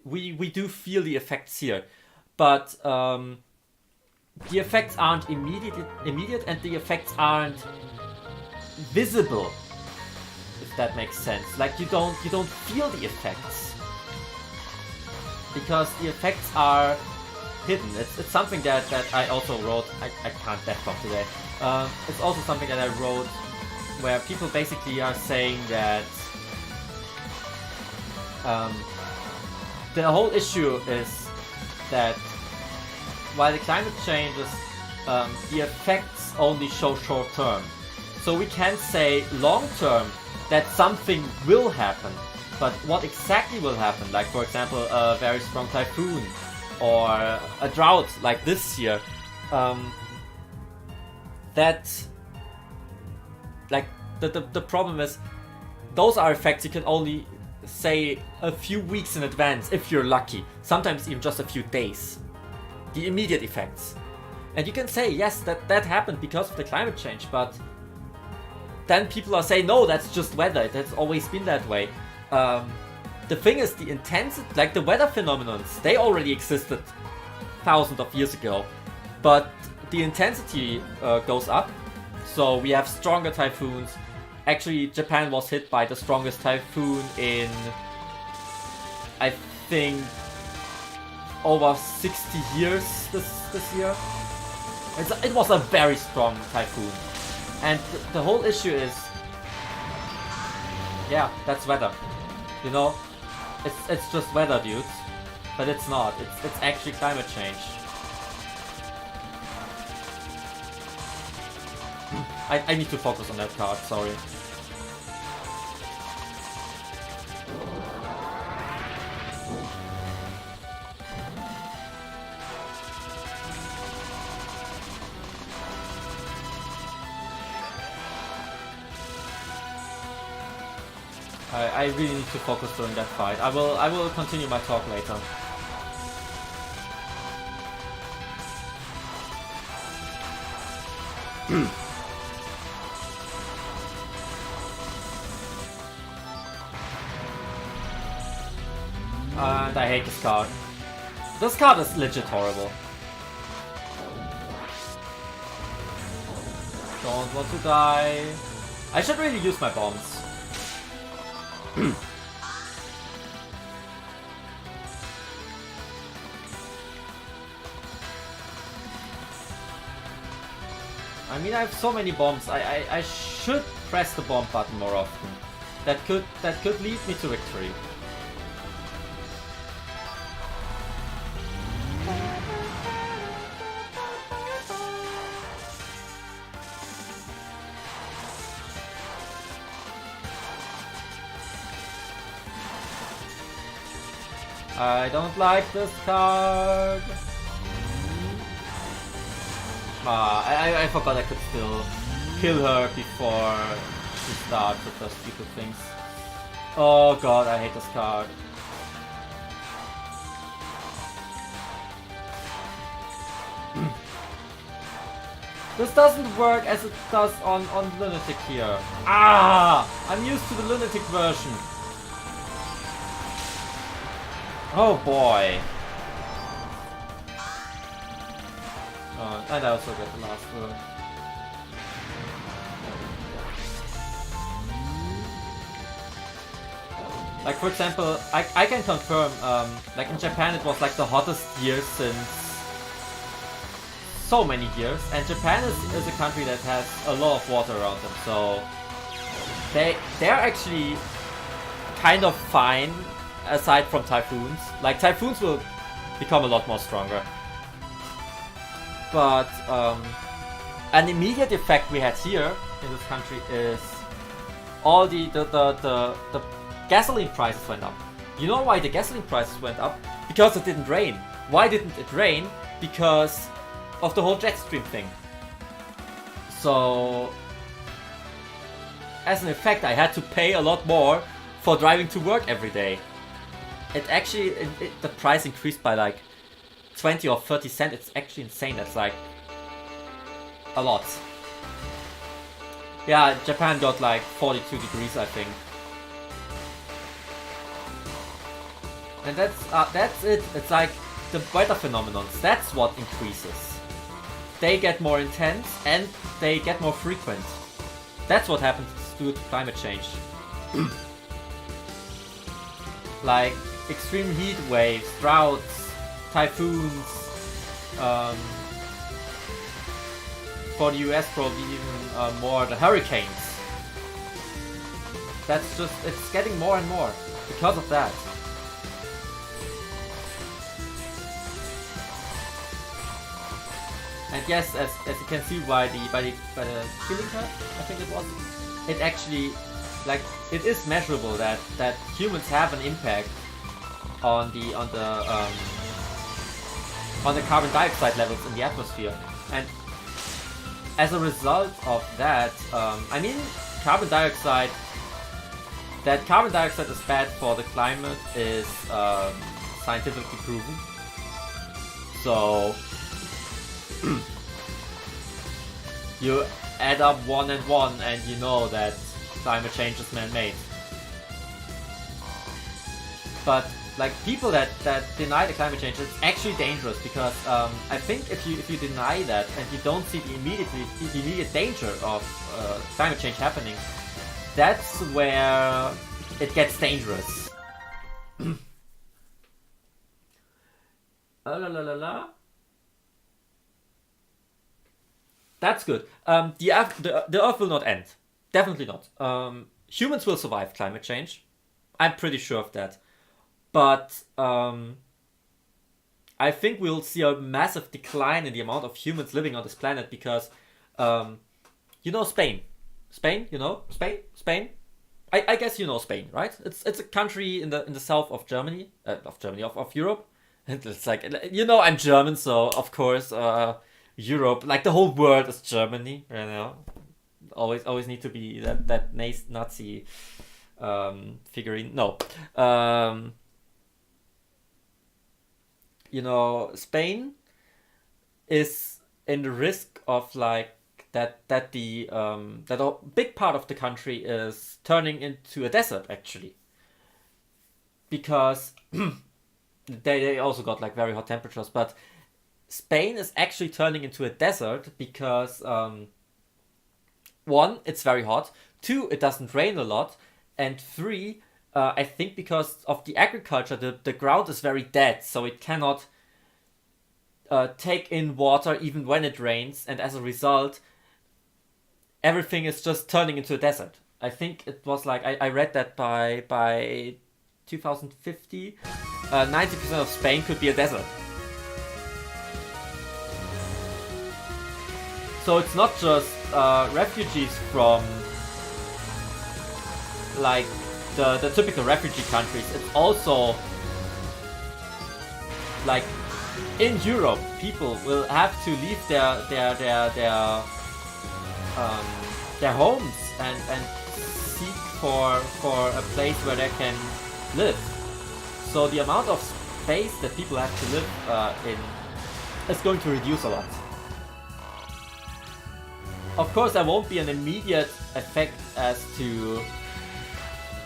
we do feel the effects here. But the effects aren't immediate, and the effects aren't visible, if that makes sense. Like, you don't feel the effects because the effects are hidden. It's something that I also wrote. I can't DEFCON today. It's also something that I wrote where people basically are saying that the whole issue is that while the climate changes, the effects only show short term. So we can say long term that something will happen, but what exactly will happen, like for example a very strong typhoon or a drought like this year, that, like, the problem is those are effects you can only say a few weeks in advance if you're lucky, sometimes even just a few days, the immediate effects. And you can say, yes, that happened because of the climate change, but then people are saying, no, that's just weather, that's always been that way. The thing is, the intensity, like the weather phenomenons, they already existed thousands of years ago, but the intensity goes up, so we have stronger typhoons. Actually, Japan was hit by the strongest typhoon in, I think, over 60 years this year. It was a very strong typhoon. And the whole issue is, yeah, that's weather. You know, it's just weather, dudes. But it's not. It's actually climate change. I need to focus on that card. Sorry. I really need to focus during that fight. I will continue my talk later. And I hate this card. This card is legit horrible. Don't want to die. I should really use my bombs. I mean, I have so many bombs. I should press the bomb button more often. That could lead me to victory. I don't like this card. I forgot I could still kill her before she starts with those stupid things. Oh god, I hate this card. This doesn't work as it does on Lunatic here. I'm used to the Lunatic version. Oh boy. Oh, and I also get the last word. Like for example, I can confirm, like in Japan it was like the hottest year since so many years, and Japan is a country that has a lot of water around them, so they're actually kind of fine aside from typhoons. Like typhoons will become a lot more stronger. But an immediate effect we had here in this country is all the gasoline prices went up. You know why the gasoline prices went up? Because it didn't rain. Why didn't it rain? Because of the whole jet stream thing. So as an effect, I had to pay a lot more for driving to work every day. It actually, the price increased by like 20 or 30 cents. It's actually insane. That's like a lot. Yeah, Japan got like 42 degrees, I think. And that's it. It's like the weather phenomenons. That's what increases. They get more intense and they get more frequent. That's what happens due to climate change. Like extreme heat waves, droughts, typhoons. For the US, probably even more the hurricanes. That's just, it's getting more and more because of that. And yes, as you can see by the killing card, I think it was, it actually, like, it is measurable that humans have an impact on the carbon dioxide levels in the atmosphere, and as a result of that, I mean, carbon dioxide is bad for the climate is scientifically proven. So you add up 1 and 1 and you know that climate change is man-made. But like people that deny the climate change, it's actually dangerous because I think if you deny that and you don't see the immediate danger of climate change happening, that's where it gets dangerous. La la la la. That's good. The Earth will not end. Definitely not. Humans will survive climate change. I'm pretty sure of that. But I think we'll see a massive decline in the amount of humans living on this planet because, you know Spain. Spain, you know? Spain? I guess you know Spain, right? It's a country in the south of Germany. Of Europe. And it's like, you know, I'm German, so of course, Europe, like the whole world is Germany, you know? Always need to be that Nazi figurine. No. You know, Spain is in the risk of like that a big part of the country is turning into a desert actually, because they also got like very hot temperatures, but Spain is actually turning into a desert because 1, it's very hot, 2, it doesn't rain a lot, and 3, I think because of the agriculture, the ground is very dead, so it cannot take in water even when it rains, and as a result, everything is just turning into a desert. I think it was like, I read that by 2050, 90% of Spain could be a desert. So it's not just refugees from like the typical refugee countries, it's also like in Europe, people will have to leave um, their homes and seek for a place where they can live. So the amount of space that people have to live in is going to reduce a lot. Of course, there won't be an immediate effect as to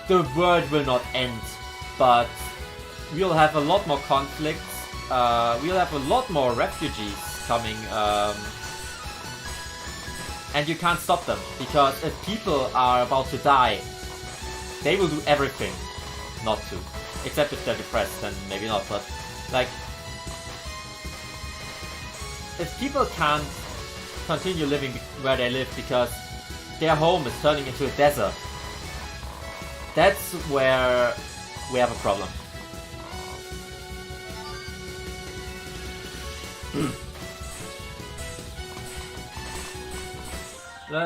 the world will not end, but we'll have a lot more conflicts. We'll have a lot more refugees coming, and you can't stop them, because if people are about to die, they will do everything not to. Except if they're depressed, then maybe not, but like, if people can't continue living where they live because their home is turning into a desert, that's where we have a problem.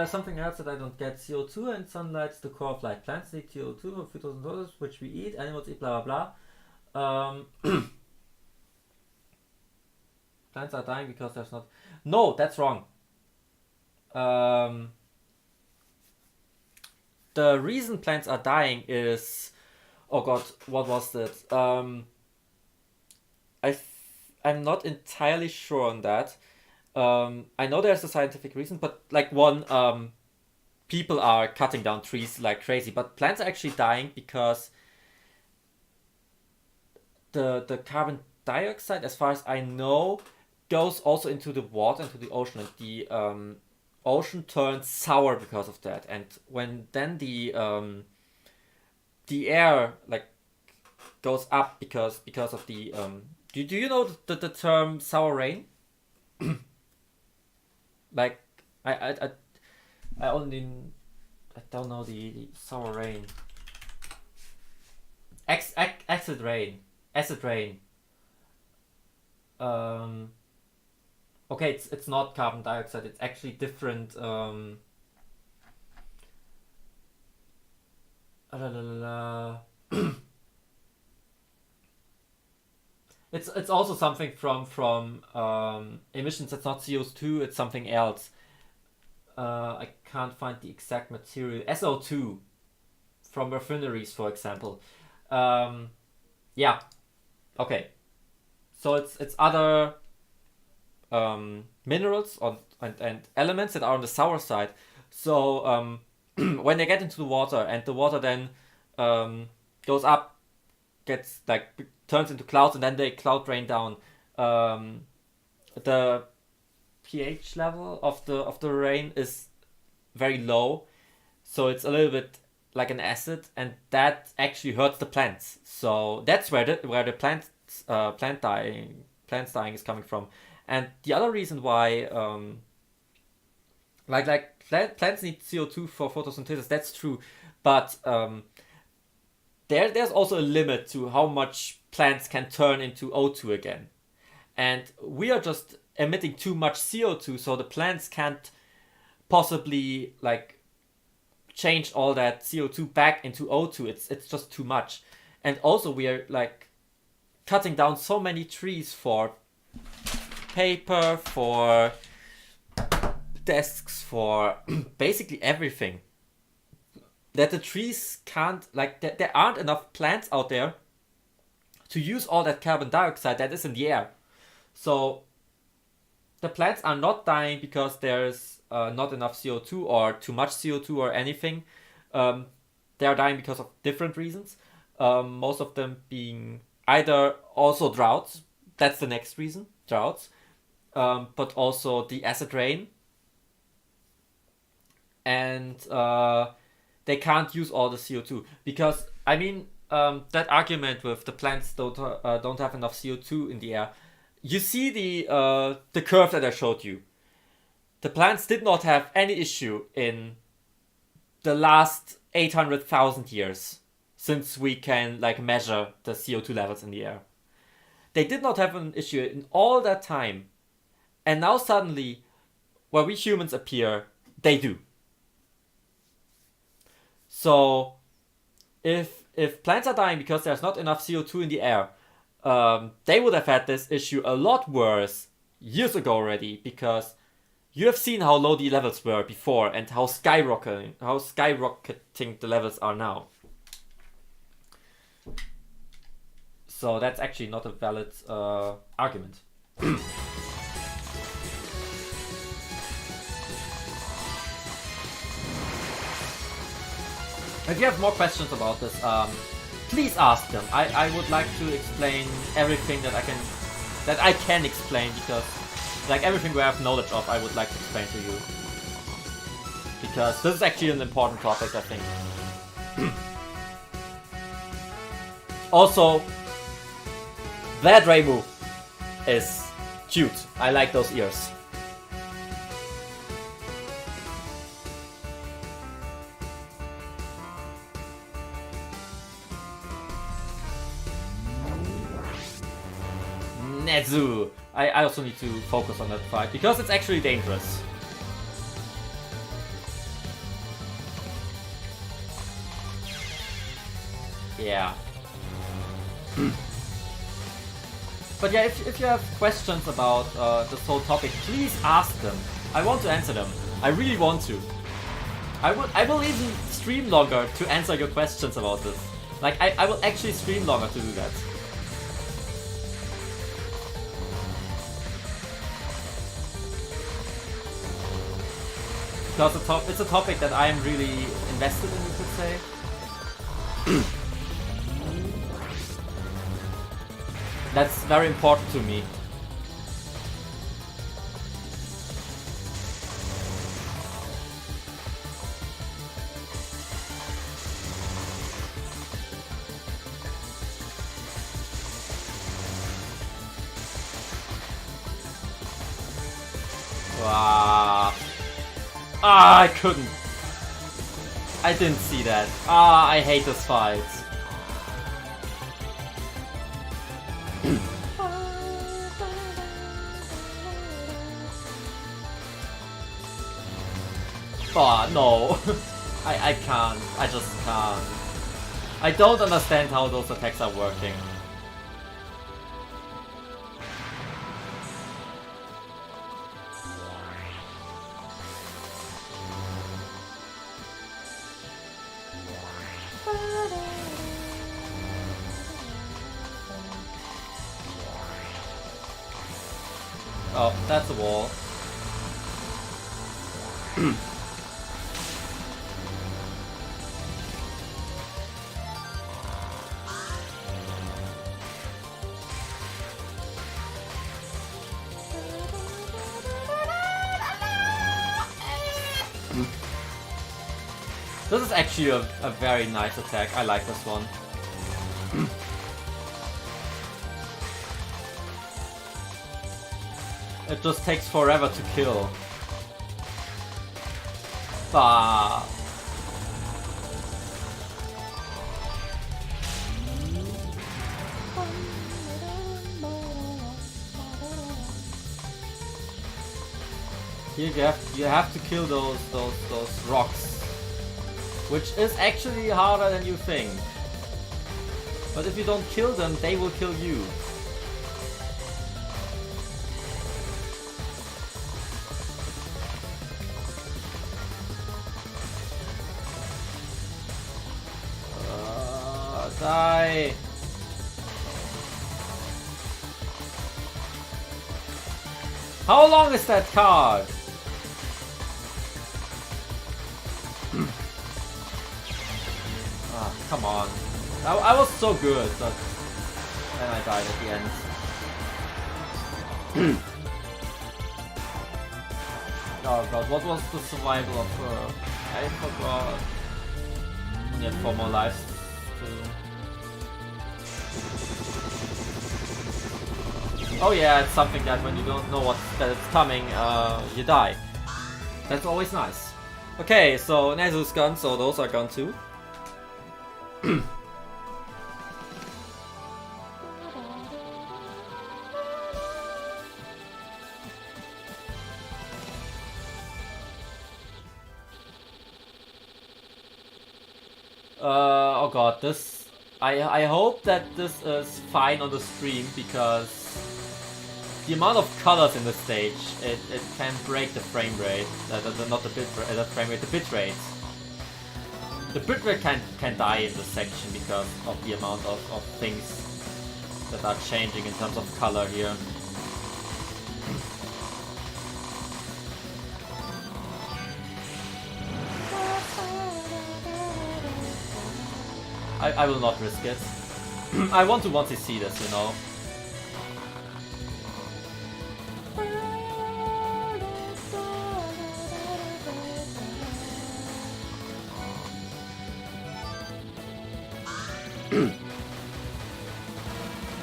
Something else that I don't get: CO2 and sunlight's the core of life. Plants need CO2 of photosynthesis, which we eat. Animals eat blah blah blah. Plants are dying because there's not. No, that's wrong. The reason plants are dying is, oh god, what was that? I'm not entirely sure on that. I know there's a scientific reason, but like people are cutting down trees like crazy, but plants are actually dying because the carbon dioxide, as far as I know, goes also into the water, into the ocean, and the ocean turns sour because of that. And when then the air like goes up because of the do you know the term sour rain? Like I don't know the sour rain. Acid rain. Okay, it's not carbon dioxide. It's actually different. It's also something from emissions. It's not CO2. It's something else. I can't find the exact material. SO2 from refineries, for example. Yeah. Okay. So it's other minerals and elements that are on the sour side. So when they get into the water and the water then goes up, gets like turns into clouds, and then they cloud rain down, the pH level of the rain is very low, so it's a little bit like an acid, and that actually hurts the plants. So that's where the plants dying is coming from. And the other reason why plants need CO2 for photosynthesis, that's true, but there's also a limit to how much plants can turn into O2 again. And we are just emitting too much CO2, so the plants can't possibly like change all that CO2 back into O2. It's just too much. And also we are like cutting down so many trees for paper, for desks, for basically everything, that the trees can't, like, there aren't enough plants out there to use all that carbon dioxide that is in the air. So the plants are not dying because there's not enough CO2 or too much CO2 or anything. They are dying because of different reasons. Most of them being either also droughts. That's the next reason, droughts. But also the acid rain. And they can't use all the CO2 because, I mean, that argument with the plants don't have enough CO2 in the air. You see the curve that I showed you. The plants did not have any issue in the last 800,000 years since we can like measure the CO2 levels in the air. They did not have an issue in all that time, and now suddenly, where we humans appear, they do. So, if plants are dying because there's not enough CO2 in the air, they would have had this issue a lot worse years ago already, because you have seen how low the levels were before and how skyrocketing the levels are now. So that's actually not a valid argument. If you have more questions about this, please ask them. I would like to explain everything that I can explain, because like everything where I have knowledge of, I would like to explain to you. Because this is actually an important topic, I think. Also, that Reimu is cute. I like those ears. Nezu! I also need to focus on that fight, because it's actually dangerous. Yeah. But yeah, if you have questions about this whole topic, please ask them. I want to answer them. I really want to. I will even stream longer to answer your questions about this. Like, I will actually stream longer to do that. Because it's a topic that I am really invested in, you could say. That's very important to me. Wow. Ah, I couldn't. I didn't see that. Ah, I hate this fight. Oh, no. I can't. I just can't. I don't understand how those attacks are working. Oh, that's a wall. This is actually a very nice attack. I like this one. It just takes forever to kill. Bah. Here you have to kill those rocks, which is actually harder than you think. But if you don't kill them, they will kill you. Die! How long is that card? Ah, come on. I was so good, but then I died at the end. Oh god, what was the survival of her? I forgot. Only had 4 more lives too. Oh yeah, it's something that when you don't know that it's coming, you die. That's always nice. Okay, so Nezu's gone, so those are gone too. Oh god, this... I hope that this is fine on the stream, because the amount of colors in the stage, it can break the frame rate. Not the bit rate, the frame rate, the bit rate. The bit rate can die in this section because of the amount of things that are changing in terms of color here. I will not risk it. I want to see this, you know.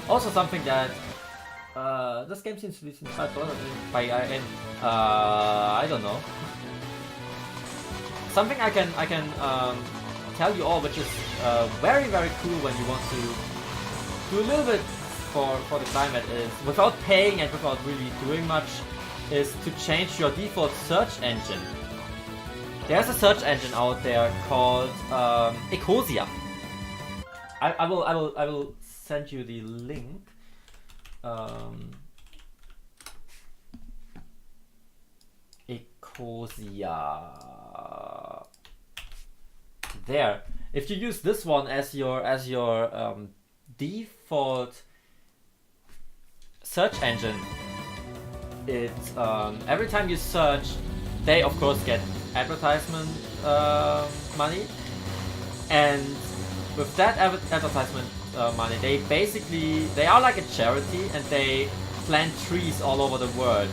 Also something that this game seems to be $5 by I don't know. Something I can tell you all, which is very cool when you want to do a little bit for the climate, is without paying and without really doing much, is to change your default search engine. There's a search engine out there called Ecosia. I will send you the link. Ecosia. There. If you use this one as your default search engine, it every time you search, they of course get advertisement money, and with that advertisement money, they are like a charity, and they plant trees all over the world,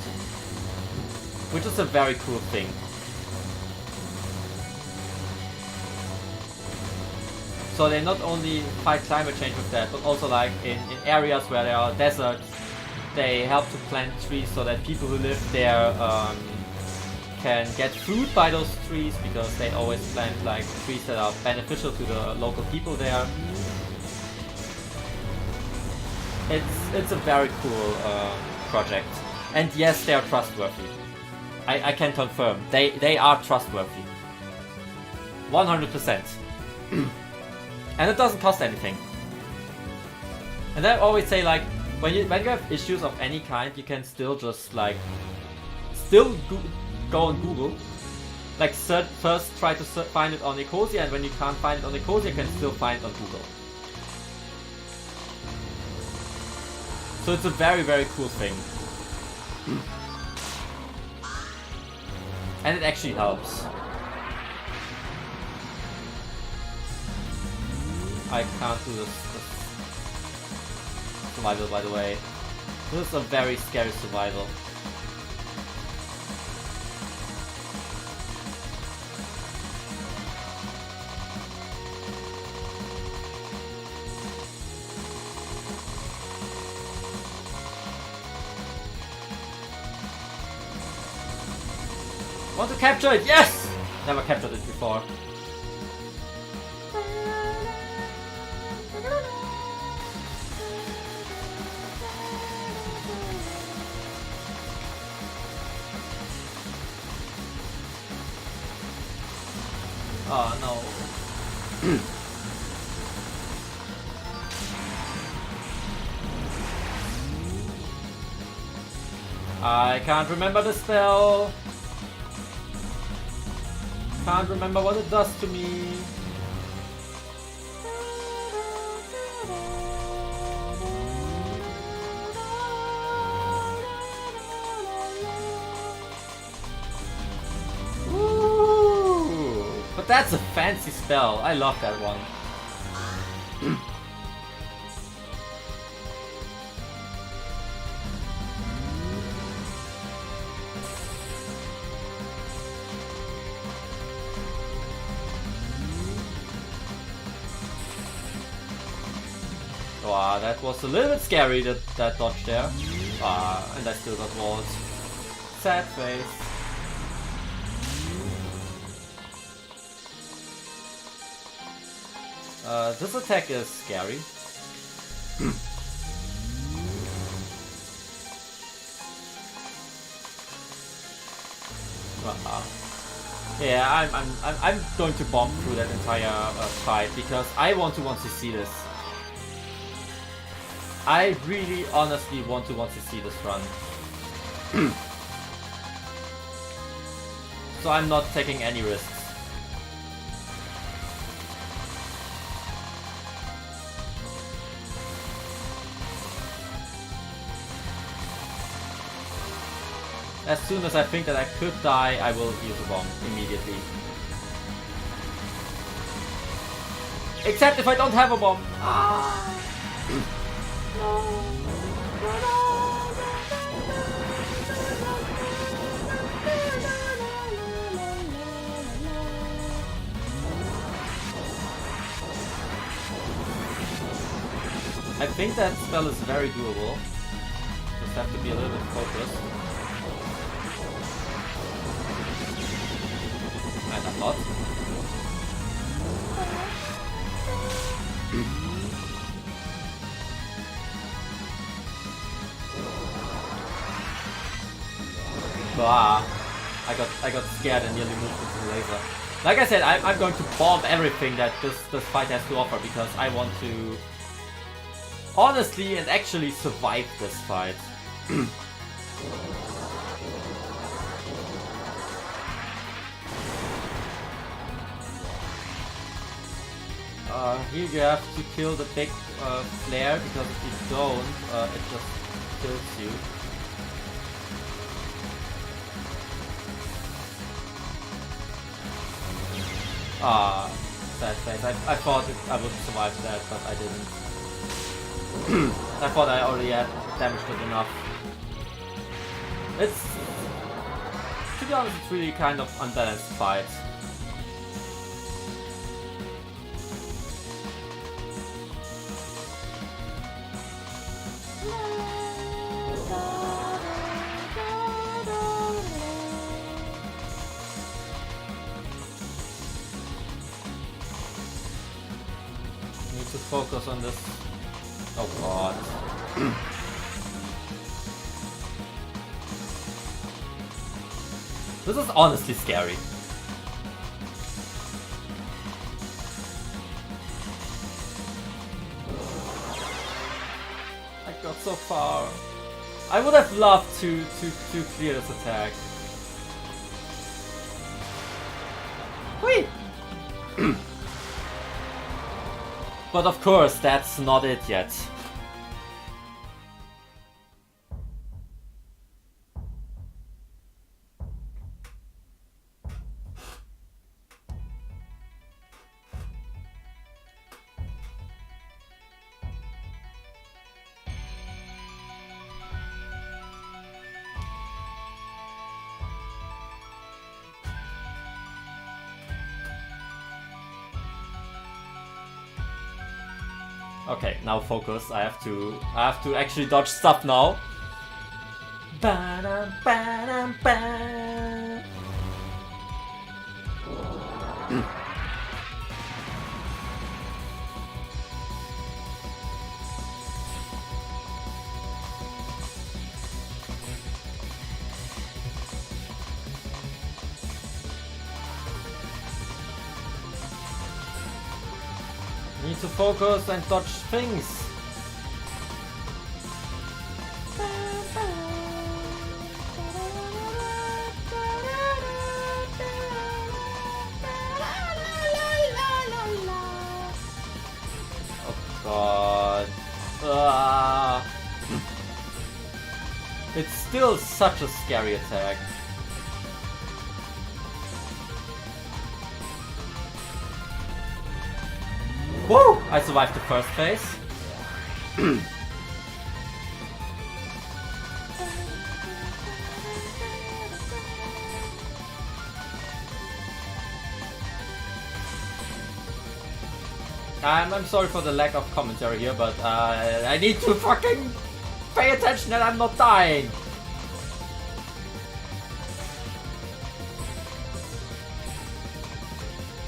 which is a very cool thing. So they not only fight climate change with that, but also like in areas where there are deserts, they help to plant trees so that people who live there can get food by those trees, because they always plant like trees that are beneficial to the local people there. It's a very cool project, and yes, they are trustworthy. I can confirm they are trustworthy, 100%. And it doesn't cost anything. And I always say, like, when you have issues of any kind, you can still just like go on Google, like first try to find it on Ecosia, and when you can't find it on Ecosia, you can still find it on Google. So it's a very cool thing. And it actually helps. I can't do this survival, by the way. This is a very scary survival. Want to capture it? Yes! Never captured it before. Oh no. I can't remember the spell. Can't remember what it does to me. But that's a fancy spell. I love that one. Wow, that was a little bit scary, that dodge there. And I still got walls. Sad face. This attack is scary. Yeah, I'm going to bomb through that entire fight, because I want to see this. I really honestly want to see this run. So I'm not taking any risks. As soon as I think that I could die, I will use a bomb immediately. Except if I don't have a bomb. Ah. I think that spell is very doable. Just have to be a little bit focused. And I'm not. Ah, I got scared and nearly moved into the laser. Like I said, I'm going to bomb everything that this fight has to offer because I want to honestly and actually survive this fight. Here you have to kill the big flare because if you don't, it just kills you. Ah, sad face. I thought I would survive that, but I didn't. I thought I already had damaged it enough. It's... To be honest, it's really kind of unbalanced fight. Focus on this. Oh god. This is honestly scary. I got so far. I would have loved to clear this attack. Whee! But of course, that's not it yet. Okay, now focus. I have to actually dodge stuff now. Ba-dum-ba-dum-ba. Need to focus and dodge things. Oh god. Ah. It's still such a scary attack. Whoa! I survived the first phase. I'm sorry for the lack of commentary here, but I need to fucking pay attention that I'm not dying.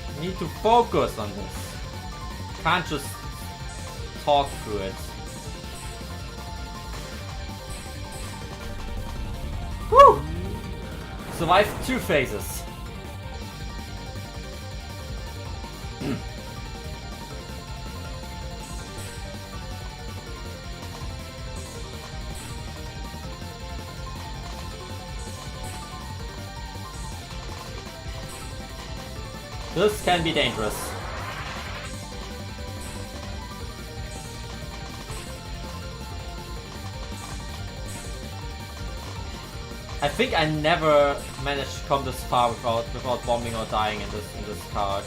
I need to focus on this. Can't just talk through it. Woo! Survived 2 phases. This can be dangerous. I think I never managed to come this far without bombing or dying in this card.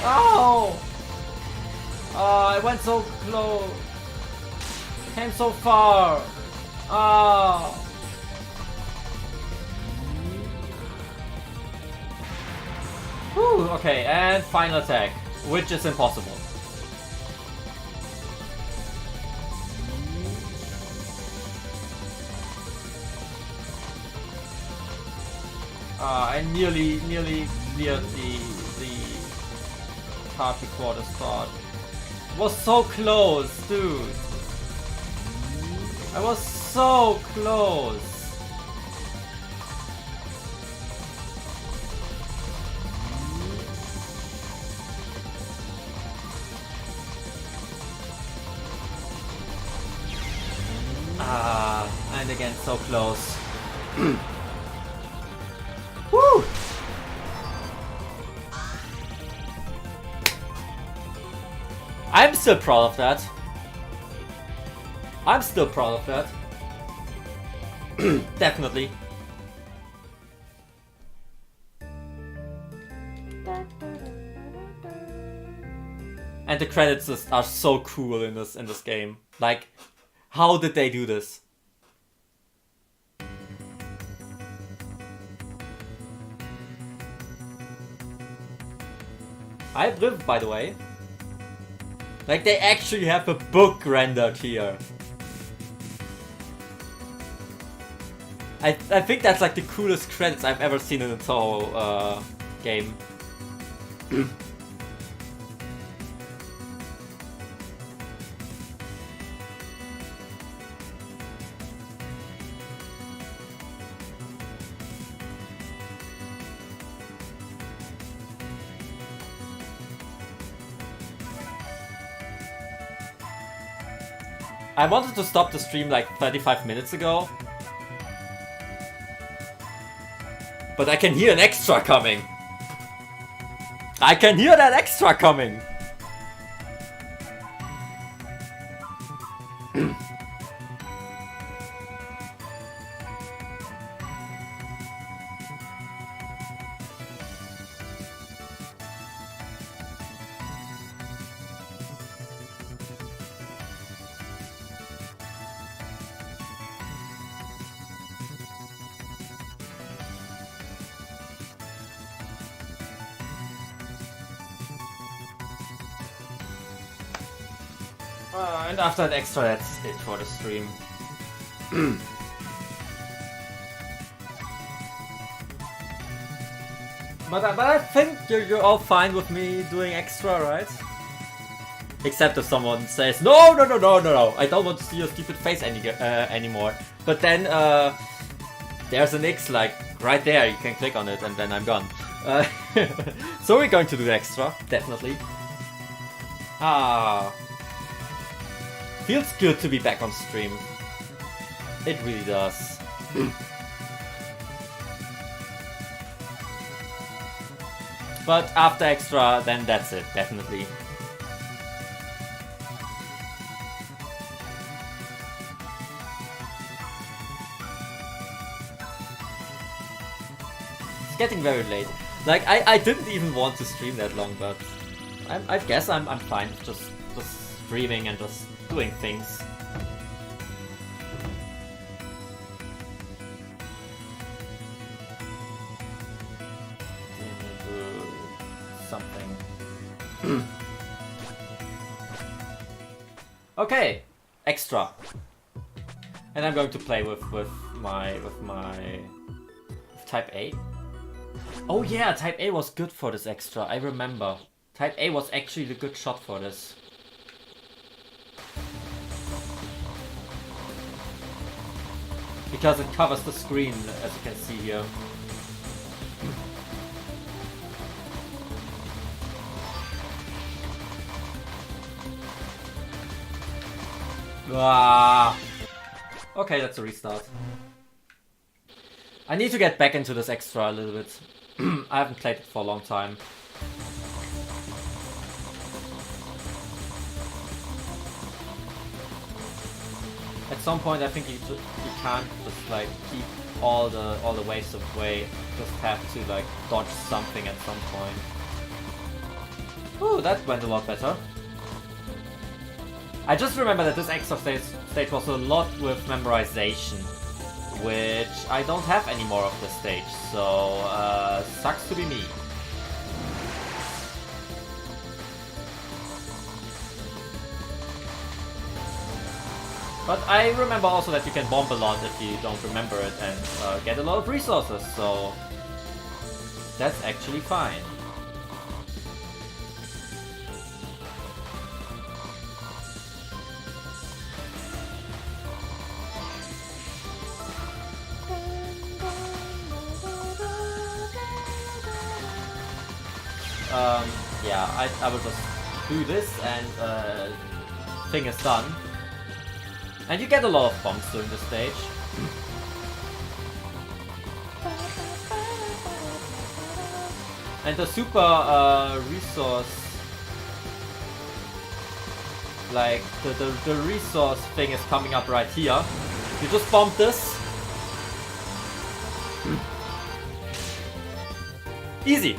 Oh! Oh, I went so close. Came so far. Oh. Whew, okay, and final attack, which is impossible. I nearly cleared the part before the start. Was so close, dude. I was so close. And again, so close. Woo! I'm still proud of that. I'm still proud of that. Definitely. And the credits just are so cool in this game. Like, how did they do this? I have lived, by the way. Like, they actually have a book rendered here. I think that's like the coolest credits I've ever seen in a whole game. I wanted to stop the stream like 35 minutes ago. But I can hear an extra coming. I can hear that extra coming. And after that extra, that's it for the stream. But I think you're all fine with me doing extra, right? Except if someone says, no, I don't want to see your stupid face anymore. But then there's an X like right there, you can click on it and then I'm gone. So we're going to do the extra, definitely. Feels good to be back on stream. It really does. But after extra, then that's it, definitely. It's getting very late. Like, I didn't even want to stream that long, but I guess I'm fine just streaming and just doing things. Something. Okay, extra. And I'm going to play with Type A. Oh yeah, Type A was good for this extra, I remember. Type A was actually the good shot for this. Because it covers the screen, as you can see here. Ah. Okay, that's a restart. I need to get back into this extra a little bit. I haven't played it for a long time. At some point, I think you can't just like keep all the waves away. You just have to like dodge something at some point. Ooh, that went a lot better. I just remember that this extra stage was a lot with memorization, which I don't have anymore of this stage, so sucks to be me. But I remember also that you can bomb a lot if you don't remember it and get a lot of resources, so that's actually fine. Yeah, I will just do this and thing is done. And you get a lot of bombs during this stage. And the super resource, like the resource thing is coming up right here. You just bomb this. Easy.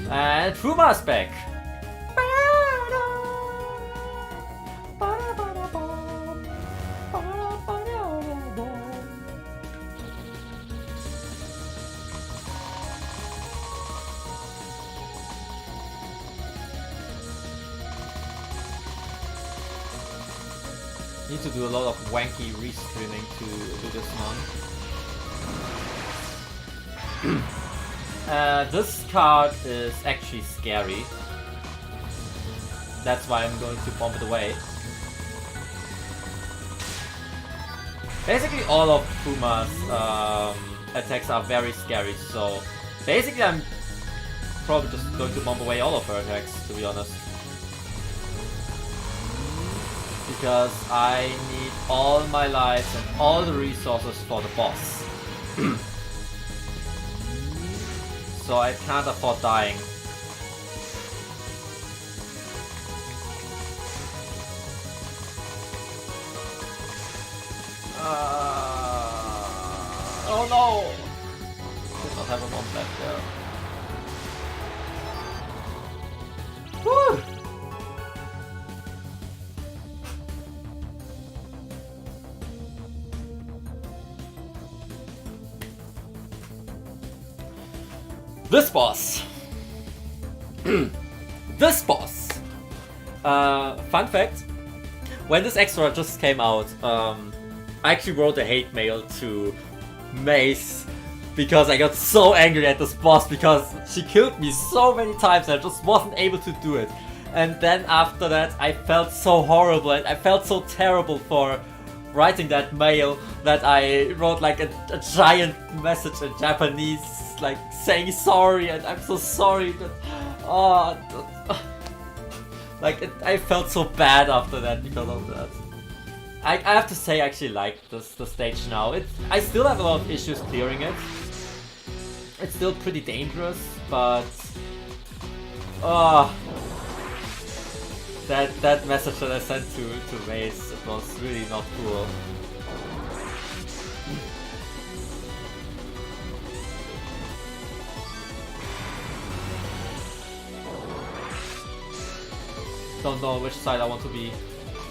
And Fuma's back. Need to do a lot of wanky restreaming to do this one. This card is actually scary. That's why I'm going to bomb it away. Basically all of Puma's attacks are very scary, so basically I'm probably just going to bomb away all of her attacks, to be honest. Because I need all my lives and all the resources for the boss. So I can't afford dying. Oh no! Did not have a bomb left there. Woo! This boss! This boss! Fun fact, when this extra just came out, I actually wrote a hate mail to Mace because I got so angry at this boss because she killed me so many times and I just wasn't able to do it. And then after that I felt so horrible and I felt so terrible for writing that mail that I wrote like a giant message in Japanese, like saying sorry and I'm so sorry that I felt so bad after that because of that. I have to say I actually like the stage now. I still have a lot of issues clearing it. It's still pretty dangerous, but that message that I sent to Mace, it was really not cool. Don't know which side I want to be.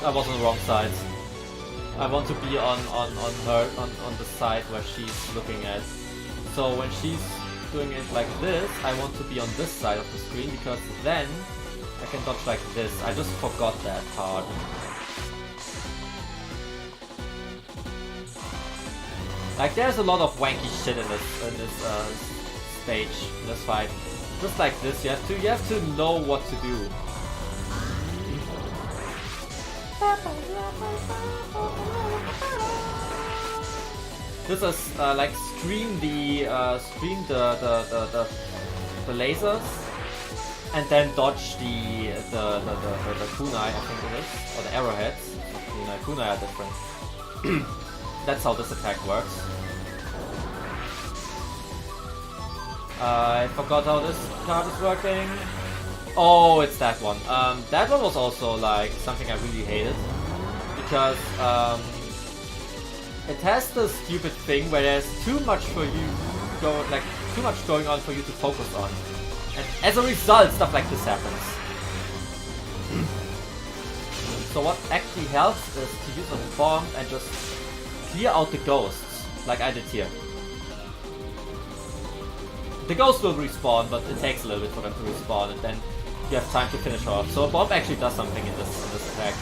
I was on the wrong side. I want to be on the side where she's looking at. So when she's doing it like this, I want to be on this side of the screen because then I can dodge like this. I just forgot that part. Like there's a lot of wanky shit in this stage, in this fight. Just like this, you have to know what to do. This is like stream the lasers and then dodge the kunai, I think it is, or the arrowheads. Kunai are different. That's how this attack works. I forgot how this card is working. Oh, it's that one. That one was also like something I really hated because it has this stupid thing where there's too much too much going on for you to focus on, and as a result, stuff like this happens. So what actually helps is to use a bomb and just clear out the ghosts, like I did here. The ghosts will respawn, but it takes a little bit for them to respawn, and then you have time to finish her off. So a bomb actually does something in this attack.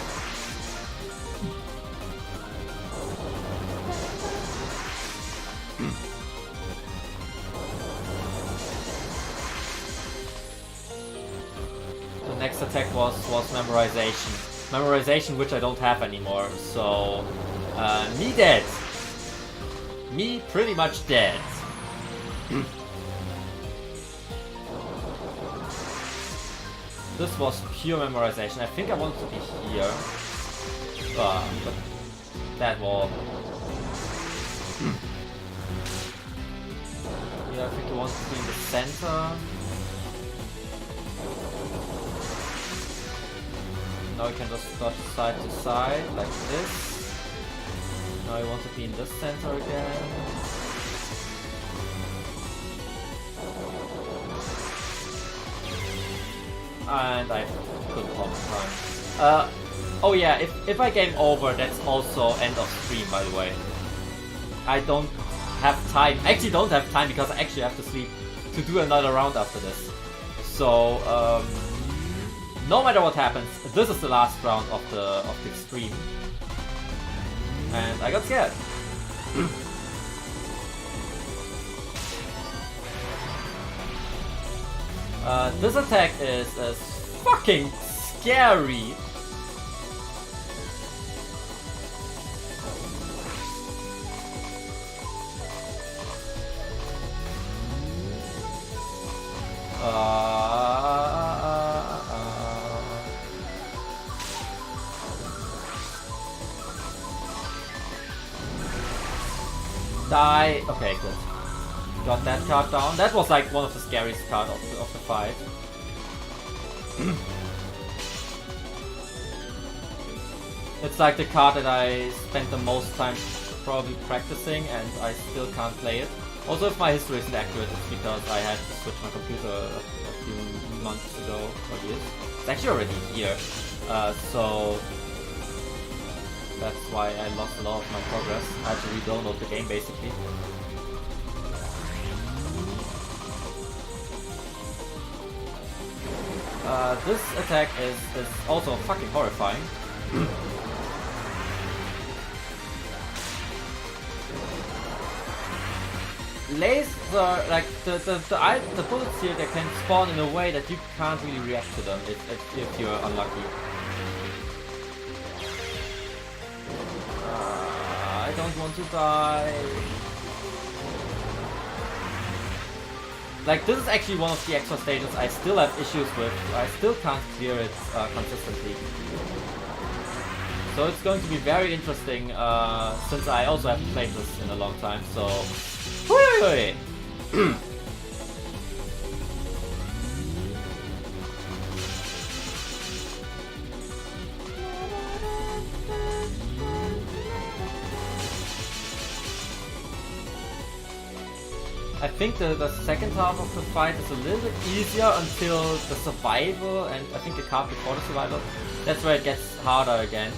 The next attack was memorization. Memorization, which I don't have anymore, so me dead. Me pretty much dead. This was pure memorization. I think I wanted to be here, but that wall. Yeah, I think I want to be in the center. Now you can just dodge side to side, like this. Now I want to be in this center again. And I couldn't hold the time. Oh yeah, if I game over, that's also end of stream, by the way. I don't have time. I actually don't have time because I actually have to sleep to do another round after this. So, no matter what happens, this is the last round of the stream, and I got scared. This attack is fucking scary. Die. Okay, good. Got that card down. That was like one of the scariest cards of the fight. It's like the card that I spent the most time probably practicing, and I still can't play it. Also, if my history isn't accurate, it's because I had to switch my computer a few months ago, or years. It's actually already a year, so that's why I lost a lot of my progress. I had to re-download the game, basically. This attack is also fucking horrifying. Laser, like the bullets here, they can spawn in a way that you can't really react to them if you're unlucky. I don't want to die. Like, this is actually one of the extra stages I still have issues with. I still can't clear it consistently. So it's going to be very interesting, since I also haven't played this in a long time, so... Whee! I think the second half of the fight is a little bit easier until the survival, and I think the card before the survival. That's where it gets harder again.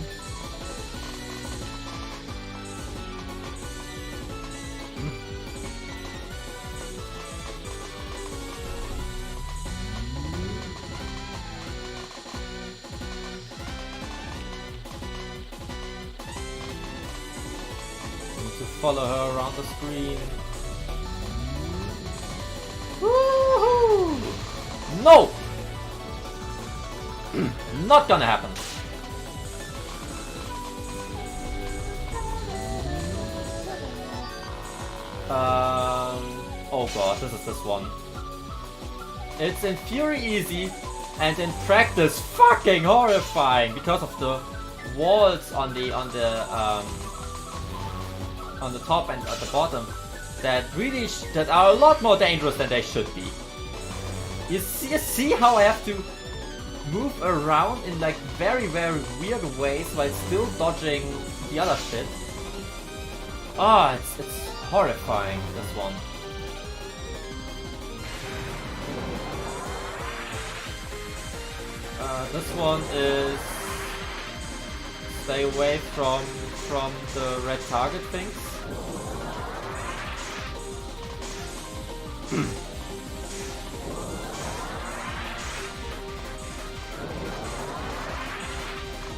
Need to follow her around the screen. Woohoo! No! Not gonna happen. Oh god, this is this one. It's in theory easy, and in practice fucking horrifying because of the walls on the top and at the bottom that really that are a lot more dangerous than they should be. You see how I have to move around in like very weird ways while still dodging the other shit. Ah, it's horrifying, this one. This one is stay away from the red target things.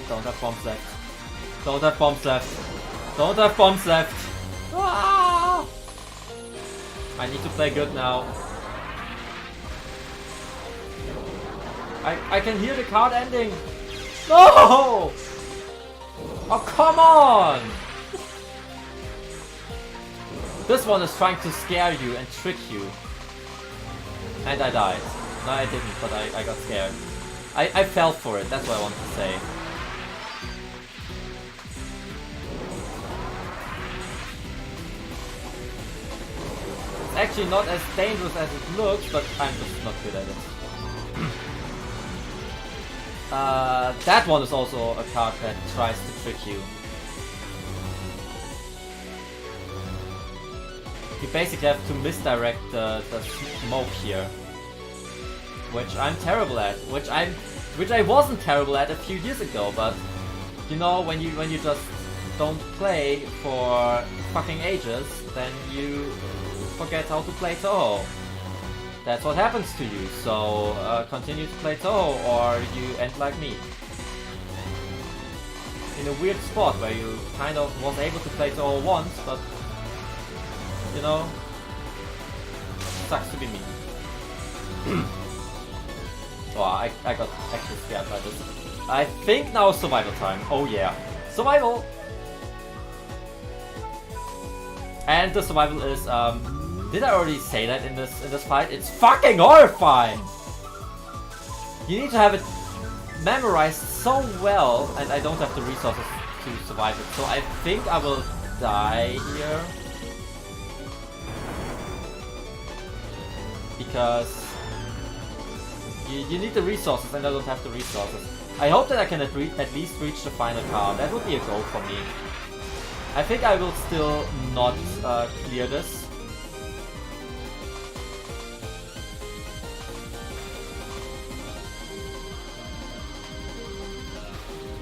Don't have bombs left. Don't have bombs left. Don't have bombs left. Ah! I need to play good now. I can hear the card ending. No! Oh, come on! This one is trying to scare you and trick you. And I died. No, I didn't, but I got scared. I fell for it, that's what I wanted to say. It's actually not as dangerous as it looks, but I'm just not good at it. That one is also a card that tries to trick you. You basically have to misdirect the smoke here, which I'm terrible at. Which I wasn't terrible at a few years ago. But you know, when you just don't play for fucking ages, then you forget how to play Touhou. That's what happens to you, so continue to play Touhou or you end like me. In a weird spot where you kind of was able to play Touhou once, but you know, sucks to be me. Oh, I got actually scared by this. I think now is survival time. Oh yeah, survival! And the survival is did I already say that in this fight? It's fucking horrifying! You need to have it memorized so well, and I don't have the resources to survive it. So I think I will die here. Because you need the resources, and I don't have the resources. I hope that I can at least reach the final card. That would be a goal for me. I think I will still not clear this.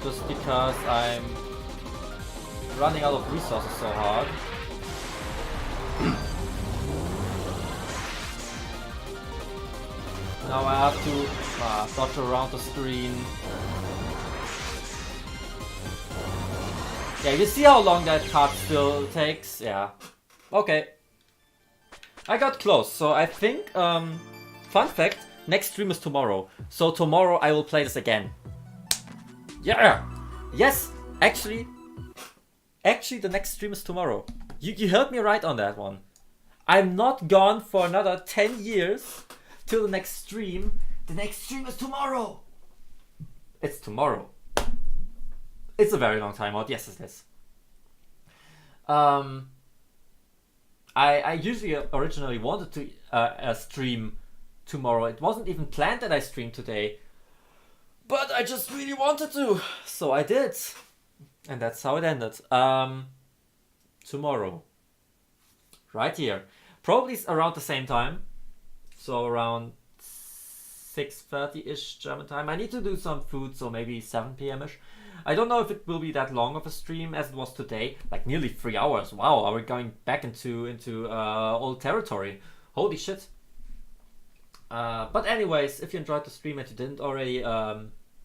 Just because I'm running out of resources so hard. Now I have to dodge around the screen. Yeah, you see how long that card still takes? Yeah. Okay. I got close, so I think, fun fact, next stream is tomorrow. So tomorrow I will play this again. Yeah! Yes! Actually, the next stream is tomorrow. You heard me right on that one. I'm not gone for another 10 years till the next stream. The next stream is tomorrow! It's tomorrow. It's a very long time out. Yes, it is. I usually originally wanted to stream tomorrow. It wasn't even planned that I stream today. But I just really wanted to, so I did. And that's how it ended. Tomorrow. Right here. Probably around the same time. So around 6:30-ish German time. I need to do some food, so maybe 7 p.m-ish. I don't know if it will be that long of a stream as it was today. Like nearly 3 hours. Wow, are we going back into old territory? Holy shit. But anyways, if you enjoyed the stream and you didn't already,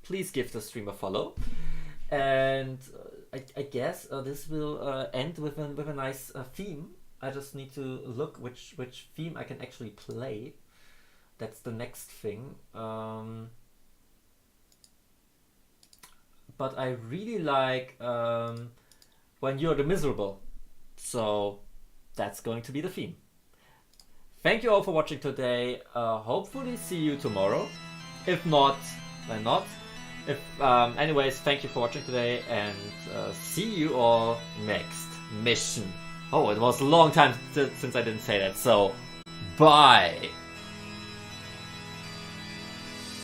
please give the stream a follow. And I guess this will end with a nice theme. I just need to look which theme I can actually play. That's the next thing. But I really like When You're the Miserable. So that's going to be the theme. thank you all for watching today. Hopefully see you tomorrow. If not, then not. Anyways, thank you for watching today, and see you all next mission. Oh, it was a long time since I didn't say that, so bye!